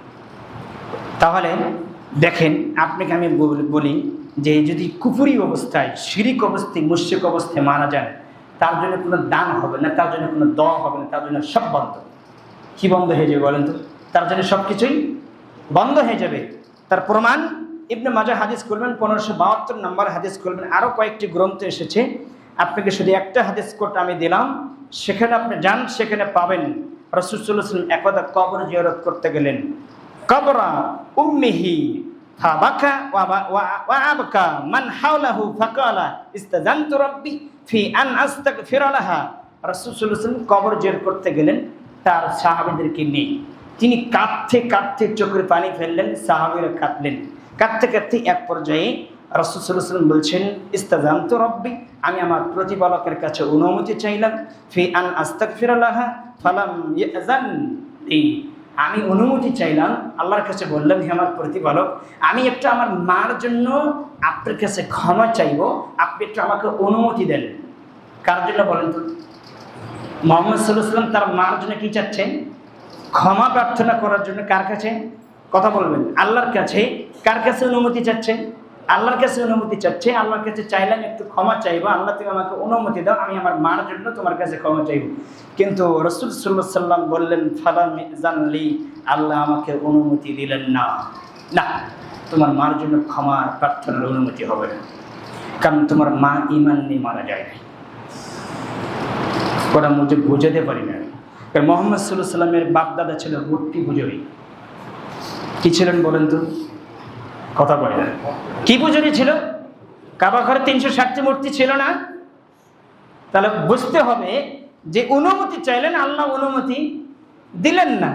তাহলে দেখেন, আপনাকে আমি বলি যে যদি কুফরি অবস্থায়, শিরিক অবস্থায়, মুশরিক অবস্থায় মারা যান, তার জন্য কোনো দান হবে না, তার জন্য কোনো দোয়া হবে না, তার জন্য সব বন্ধ। কি বন্ধ হয়ে যাবে বলেন তো? তার জন্য সব কিছুই বন্ধ হয়ে যাবে। তার প্রমাণ ইবনে মাজাহ হাদিস করবেন 1572 নম্বর হাদিস করবেন। আরও কয়েকটি গ্রন্থ এসেছে, আপনাকে শুধু একটা হাদিস কোট আমি দিলাম, সেখানে আপনি যান, সেখানে পাবেন। রাসূল সাল্লাল্লাহু আলাইহি ওয়াসাল্লাম একদা কবর জিয়ারত করতে গেলেন। কবরা উম্মিহি ফাবাকা ওয়া আবকা মান হাওলাহু ফাকালা ইস্তাযানতু রাব্বি ফি আন আস্তাগফিরা লাহা। রাসূল সাল্লাল্লাহু আলাইহি ওয়াসাল্লাম কবর জিয়ারত করতে গেলেন তার সাহাবীদেরকে নিয়ে। তিনি কাঁদতে কাঁদতে চোখের পানি ফেললেন, সাহাবীরা কাঁদলেন। কাঁদতে কাঁদতে এক পর্যায়ে রাসূল সাল্লাল্লাহু আলাইহি ওয়াসাল্লাম বলছেন, ইস্তাযানতু রাব্বি, আমি আমার প্রতিপালকের কাছে অনুমতি চাইলাম, ফি আন আস্তাগফিরা লাহা ফালাম ইয়াযান লি, আমি অনুমতি চাইলাম, আল্লাহর কাছে বললাম, হে আমার প্রতিপালক, আমি একটু আমার মার জন্য আপনার কাছে ক্ষমা চাইব, আপনি একটু আমাকে অনুমতি দেন। কার জন্য বলেন তো? মুহাম্মদ সাল্লাল্লাহু আলাইহি ওয়াসাল্লাম তার মার জন্য কি চাচ্ছেন? ক্ষমা প্রার্থনা করার জন্য। কার কাছে? কথা বলবেন। আল্লাহর কাছে। কার কাছে অনুমতি চাচ্ছে? আল্লাহর কাছে অনুমতি চাচ্ছে। আল্লাহর কাছে চাইলাম একটু ক্ষমা চাইবো, আল্লাহ তুমি আমাকে অনুমতি দাও, আমি আমার মার জন্য তোমার কাছে ক্ষমা চাইব। কিন্তু রাসূল সাল্লাল্লাহু আলাইহি ওয়াসাল্লাম বললেন, ফালাম ইয়াযানলি, আল্লাহ আমাকে অনুমতি দিলেন না, না তোমার মার জন্য ক্ষমা প্রার্থনার অনুমতি হবে না, কারণ তোমার মা ঈমান নিয়ে মারা যায় না। ওরা মুঝে বুঝাতে পারি না। কারণ মুহাম্মদ সাল্লাল্লাহু আলাইহি ওয়াসাল্লামের বাপদাদা ছিল মূর্তি পূজনী। কি ছিলেন বলেন তো? কথা বলে না। কি পূজনী ছিল? কাবা ঘরে 360টি মূর্তি ছিল না? তাহলে বুঝতে হবে যে অনুমতি চাইলেন, আল্লাহ অনুমতি দিলেন না,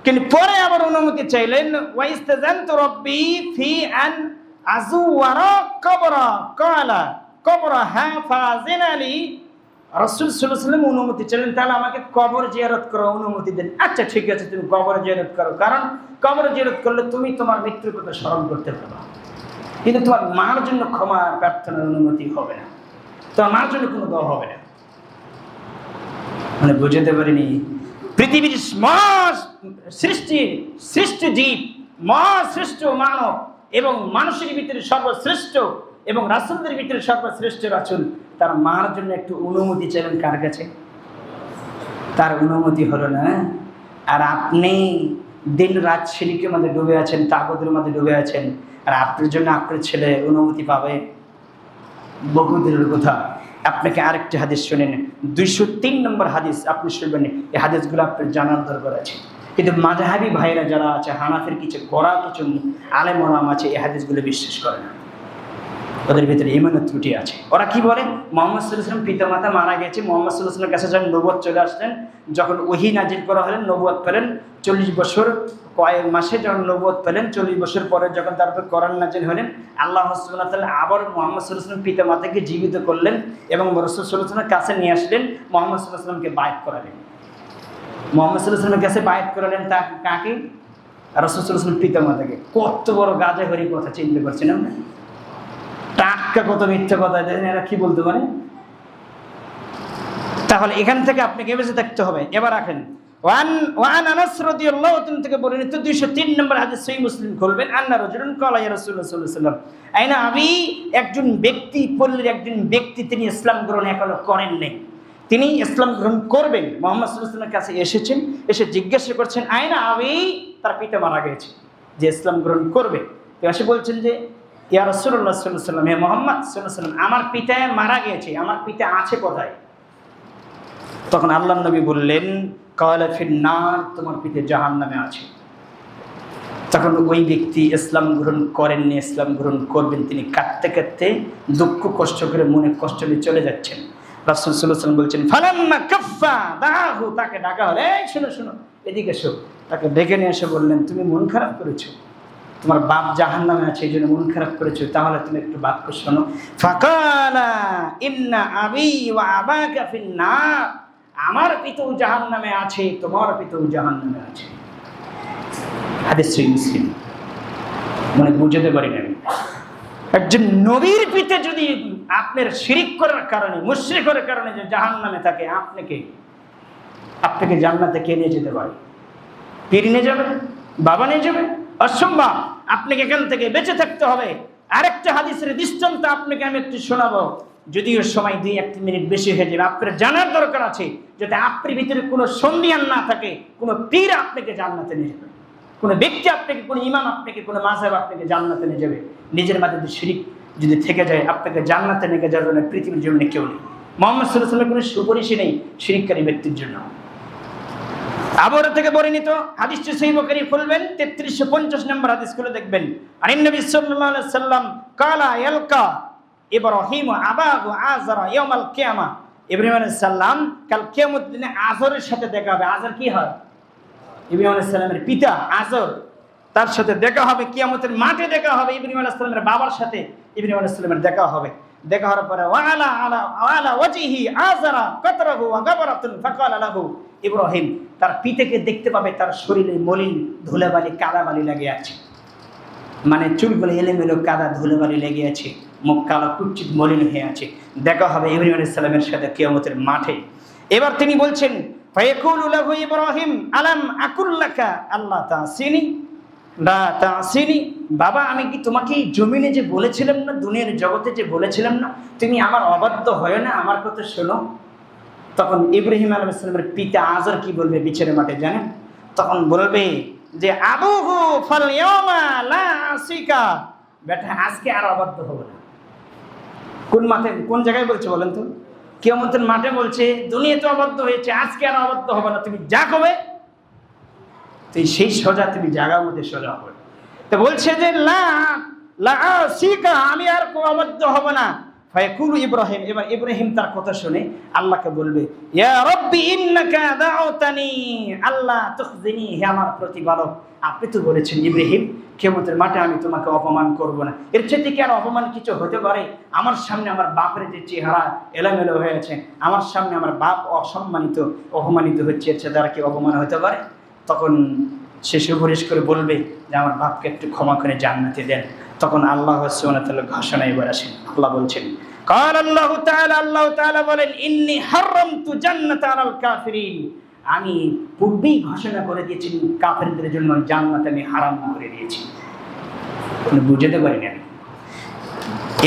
কিন্তু পরে আবার অনুমতি চাইলেন, ওয়াইস্তাযানতু রাব্বি ফি আন আযুওয়ারা কবরা ক্বালা কবরাহা ফাযিনালি। রাসূল সাল্লাল্লাহু আলাইহি ওয়াসাল্লাম অনুমতি চাইলেন, তাহলে আমাকে কবর জিয়ারত করার অনুমতি দেন। আচ্ছা ঠিক আছে, তুমি কবর জিয়ারত করো, কারণ কবর জিয়ারত করলে তুমি তোমার মৃত্যুর কথা স্মরণ করতে পারবে, কিন্তু তোমার মার জন্য ক্ষমা প্রার্থনার অনুমতি হবে না, তোমার মার জন্য কোনো দোয়া হবে না। মানে বুঝতে পারিনি, পৃথিবীর সৃষ্ট জীব, শ্রেষ্ঠ মানব এবং মানুষের ভিতরে সর্বশ্রেষ্ঠ এবং রাসূলদের ভিতরে সর্বশ্রেষ্ঠ রাসূল, তার মার জন্য একটু অনুমতি চাইলেন কার কাছে? তার অনুমতি হলো না। আর আপনি দিন রাত শিরকের মধ্যে ডুবে আছেন, তাগুতের মধ্যে ডুবে আছেন, আর আপনার জন্য আপনার ছেলে অনুমতি পাবে? বহুদূরের কথা। আপনাকে আরেকটি হাদিস শুনেন, 203 নম্বর হাদিস আপনি শুনবেন। এই হাদিসগুলো আপনার জানার দরকার আছে, কিন্তু মাযহাবী ভাইরা যারা আছে, হানাফির কিছু আলেম ওলামা আছে, এই হাদিসগুলো বিশ্বাস করে না। ওদের ভিতরে ঈমানের ত্রুটি আছে। ওরা কি বলে? মুহাম্মদ সাল্লাল্লাহু আলাইহি ওয়াসাল্লাম পিতামাতা মারা গেছে, মুহাম্মদ সাল্লাল্লাহু আলাইহি ওয়াসাল্লামের কাছে যখন নবুয়ত চলে আসলেন, যখন ওহী নাজিল করা হলেন, নবুয়ত পেলেন, 40 বছর কয়েক মাসে যখন নবুয়ত পেলেন, 40 বছর পরে যখন তার উপর কোরআন নাজিল হলেন, আল্লাহ সুবহানাহু ওয়া তাআলা আবার মুহাম্মদ সাল্লাল্লাহু আলাইহি ওয়াসাল্লাম পিতামাতাকে জীবিত করলেন এবং রাসূল সাল্লাল্লাহু আলাইহি ওয়াসাল্লামের কাছে নিয়ে আসলেন, মুহাম্মদ সাল্লাল্লাহু আলাইহি ওয়াসাল্লামকে বায়াত করালেন। মুহাম্মদ সাল্লাল্লাহু আলাইহি ওয়াসাল্লামের কাছে বায়াত করালেন কাকে? রাসূল সাল্লাল্লাহু আলাইহি ওয়াসাল্লাম পিতামাতাকে। কত বড় গাজাখড়ি কথা চিন্তা করছেন না? টাটকা কত মিথ্যা কথা, এরা কি বলতে পারে? তাহলে এখান থেকে আপনাকে বেঁচে থাকতে হবে। এবার রাখেন, ওয়ান আনাস রাদিয়াল্লাহু তাআলা থেকে বর্ণিত 203 নম্বর হাদিস, সহিহ মুসলিম খুলবেন। আন্না রাজুলুন ক্বালা ইয়া রাসূলুল্লাহ সাল্লাল্লাহু আলাইহি ওয়াসাল্লাম আইনা আবি, একজন ব্যক্তি, পল্লীর একজন ব্যক্তি, তিনি ইসলাম গ্রহণ এখনো করেন নাই, তিনি ইসলাম গ্রহণ করবেন। মুহাম্মদ সাল্লাল্লাহু আলাইহি ওয়াসাল্লামের কাছে এসেছেন, এসে জিজ্ঞাসা করছেন আইনা আবি, তার পিতা মারা গেছে, যে ইসলাম গ্রহণ করবে। তো এসে বলছেন যে ইয়া রাসূলুল্লাহ সাল্লাল্লাহু আলাইহি ওয়াসাল্লাম, হে মুহাম্মদ সাল্লাল্লাহু আলাইহি ওয়াসাল্লাম, আমার পিতা মারা গিয়েছে, আমার পিতা আছে কোথায়? তখন আল্লাহর নবী বললেন, ক্বালা ফিন নার, তোমার পিতা জাহান্নামে আছে। তখন ওই ব্যক্তি ইসলাম গ্রহণ করেননি, ইসলাম গ্রহণ করবেন, তিনি কাঁদতে কাঁদতে দুঃখ কষ্ট করে মনে কষ্ট নিয়ে চলে যাচ্ছেন। রাসূল সাল্লাল্লাহু আলাইহি ওয়াসাল্লাম বলছেন, ফালাম্মা কাফফা দাহু, তাকে ডাকা হলো, এই শোনো শোনো, এদিকে এসো। তাকে ডেকে নিয়ে এসে বললেন, তুমি মন খারাপ করেছো, তোমার বাপ জাহান্নামে আছে, এই জন্য মন খারাপ করেছো, তাহলে তুমি একটু বাক্য শোনো। ফাকালা ইন্না আবি ওয়া আবাকা ফিন নার, আমার পিতাও জাহান্নামে আছে, তোমার পিতাও জাহান্নামে আছে। হাদিস সহিহ মুসলিম। মনে বুঝতে পারি না, একজন নবীর পিতা যদি আপনার শিরিক করার কারণে, মুশরিক করার কারণে যে জাহান্নামে থাকে, আপনাকে জান্নাতে কে নিয়ে যেতে পারে? পীর নিয়ে যাবে? বাবা নিয়ে যাবে? অসম্ভব। আপনাকে এখান থেকে বেঁচে থাকতে হবে। আরেকটা হাদিসের দৃষ্টান্ত আপনাকে আমি একটু শোনাবো, যদিও সময় 2-1 মিনিট বেশি হয়ে যাবে। আপনার জানার দরকার আছে যাতে আপনার ভিতরে কোনো সন্দেহ না থাকে, কোনো পীর আপনাকে জান্নাতে নিয়ে যাবে, কোনো ব্যক্তি আপনাকে, কোনো ইমাম আপনাকে, কোনো মাযহাব আপনাকে জান্নাতে নিয়ে যাবে। নিজের মাঝে যদি শিরিক যদি থেকে যায়, আপনাকে জান্নাতে নিয়ে যাওয়ার জন্য পৃথিবীর জন্য কেউ নেই। মুহাম্মদ সাল্লাল্লাহু আলাইহি ওয়াসাল্লামের কোনো সুপারিশই নেই শিরিককারী ব্যক্তির জন্য। আবু হুরায়রা থেকে বর্ণিত হাদিসটি সহিহ বুখারী খুলবেন, 3350 নম্বর হাদিস খুলে দেখবেন। আন নবী সাল্লাল্লাহু আলাইহি ওয়াসাল্লাম কালা ইয়ালকা ইব্রাহিম আবাহু আযরা ইয়াউমাল কিয়ামা, ইব্রাহিম আলাইহিস সালাম কাল কিয়ামতের দিনে আযরের সাথে দেখা হবে। আযর কি হয়? ইব্রাহিম আলাইহিস সালামের পিতা আযর, তার সাথে দেখা হবে, কিয়ামতের মাঠে দেখা হবে। ইব্রাহিম আলাইহিস সালামের বাবার সাথে ইব্রাহিম আলাইহিস সালামের দেখা হবে। দেখা হওয়ার পরে ওয়ালা ওয়াজহি আযরা কাতরাহু ওয়া গাবরাতুন ফাকালা লাহু ইব্রাহিম, তার পিতাকে দেখতে পাবে, তার শরীরে মলিন ধুলাবালি কাদাবালি লেগে আছে, মানে চুলগুলো এলোমেলো কাদা ধুলাবালি লেগে আছে, মুখ কালো কুচ্ছিত মলিন হয়ে আছে। দেখা হবে ইব্রাহিম আলাইহিস সালামের সাথে কিয়ামতের মাঠে। এবার তিনি বলছেন, ফায়াকুলু লাহু ইব্রাহিম আলাম আকুল লাকা আল্লাহ তাসিনি লা তাসিনি, বাবা আমি কি তোমাকে জমিনে যে বলেছিলাম না, দুনিয়ার জগতে যে বলেছিলাম না, তুমি আমার অবাধ্য হয় না, আমার কথা শোনো। তখন ইব্রাহিম আলাইহিস সালামের পিতা আযর কি বলবে বিচারের মাঠে জানেন? তখন বলবে যে আবুহু ফাল ইয়াওমা লা আসিকা, বেটা আজকে আর অবাধ্য হবে না। কোন মাঠে, কোন জায়গায় বলছে বলেন তো? কিয়ামতের মাঠে বলছে, দুনিয়াতে অবাধ্য হয়েছে, আজকে আর অবাধ্য হবে না, তুমি যা কবে তুই সেই সোজা, তুমি জায়গার মধ্যে সোজা হবে। তো বলছে যে লা লা আসিকা, আমি আর অবাধ্য হব না। ফায়াকুলু ইব্রাহিম, এবার ইব্রাহিম তার কথা শুনে আল্লাহকে বলবে, ইয়া রাব্বি ইন্নাকা দাউতানি আল্লাহ তুখজিনি, হে আমার প্রতিপালক, আপনি তো বলেছেন ইব্রাহিম কিয়ামতের মাঠে আমি তোমাকে অপমান করব না। এর চেয়ে কি আর অপমান কিছু হতে পারে? আমার সামনে আমার বাপের যে চেহারা এলোমেলো হয়েছে, আমার সামনে আমার বাপ অসম্মানিত অপমানিত হচ্ছে, এর চেয়ে দ্বারা কি অপমান হতে পারে? তখন সে সুপারিশ করে বলবে যে আমার বাপকে একটু ক্ষমা করে জান্নাতে দেন। তখন আল্লাহ সুবহানাহু ওয়া তাআলা ঘোষণা এবার আসেন, আল্লাহ বলছেন, قال الله تعالى, আল্লাহ তাআলা বলেন, ইন্নী হারামতু জান্নাতা আলাল কাফিরিন, আমি পূর্বেই ঘোষণা করে দিয়েছি কাফেরদের জন্য জান্নাত আমি হারাম করে দিয়েছি। আপনি বুঝতে পারেন না,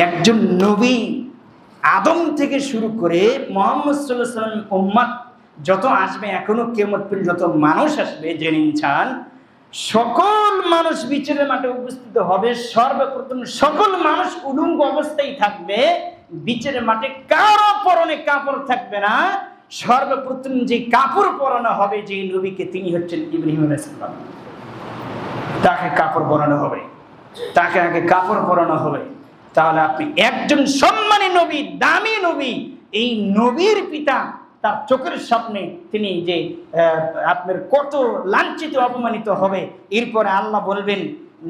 একজন নবী আদম থেকে শুরু করে মুহাম্মদ সাল্লাল্লাহু আলাইহি ওয়াসাল্লাম উম্মত যত আসবে, এখনো কিয়ামত পর্যন্ত যত মানুষ আসবে, জেনে নিন সকল মানুষ বিচারের মাঠে উপস্থিত হবে। সর্বপ্রথম সকল মানুষ উলঙ্গ অবস্থায় থাকবে বিচারের মাঠে, কারো পরনে কাপড় থাকবে না। সর্বপ্রথম যে কাপড় পরানো হবে যে নবীকে, তিনি হচ্ছেন ইব্রাহিম আলাইহিস সালাম। তাকে কাপড় পরানো হবে, তাকে আগে কাপড় পরানো হবে। তাহলে আপনি একজন সম্মানী নবী, দামি নবী, এই নবীর পিতা তার চোখের সামনে তিনি যে আপনার কত লাঞ্ছিত অপমানিত হবে। এরপরে আল্লাহ বলবেন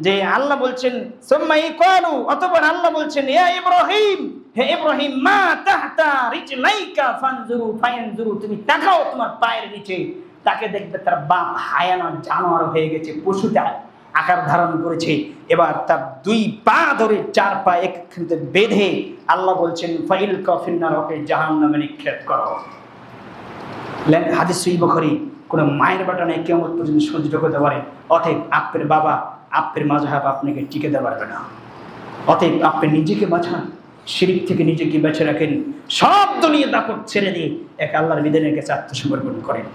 যে, আল্লাহ বলছেন সুম্মা ইয়াকুলু, অতঃপর আল্লাহ বলছেন, ইয়া ইব্রাহিম, হে ইব্রাহিম, মা তাহতা রিজলাইকা ফানজুরু ফায়ানজুরু, তুমি তাকাও তোমার পায়ের নিচে। তাকে দেখবে তার বাপ হায়ানা জানোয়ার হয়ে গেছে, পশুটা আকার ধারণ করেছে। এবার তার 2 পা ধরে 4 পা একসাথে বেঁধে আল্লাহ বলছেন, ফাইল কাফিন্নার, ওকে জাহান্নামে নিক্ষেপ করো। হাদিস সহিহ বুখারী, কোন মায়ের বাটা নেই কিয়ামত পর্যন্ত সহ্য করতে পারে। অতএব আপনার বাবা, আপনার মাযহাব আপনাকে টিকে দিতে পারবে না। অতএব আপনি নিজেকে বাঁচান, শিরক থেকে নিজেকে বেঁচে রাখেন, সব দুনিয়া দাপট ছেড়ে দিয়ে এক আল্লাহর বিধানের কাছে আত্মসমর্পণ করেন।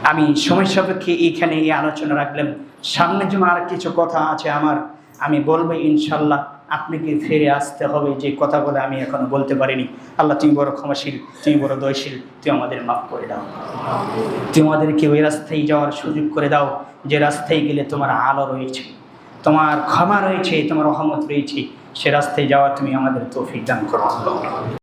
আমি সময় সাপেক্ষে এইখানে এই আলোচনা রাখলাম। সামনে যেমন আর কিছু কথা আছে আমার, আমি বলবো ইনশাল্লাহ। আপনাকে ফিরে আসতে হবে, যে কথাগুলো আমি এখনো বলতে পারিনি। আল্লাহ তুমি বড় ক্ষমাশীল, তুমি বড় দয়শীল, তুই আমাদের মাফ করে দাও। তুমি আমাদেরকে ওই রাস্তায় যাওয়ার সুযোগ করে দাও যে রাস্তায় গেলে তোমার আলো রয়েছে, তোমার ক্ষমা রয়েছে, তোমার রহমত রয়েছে। সে রাস্তায় যাওয়ার তুমি আমাদের তৌফিক দান করো।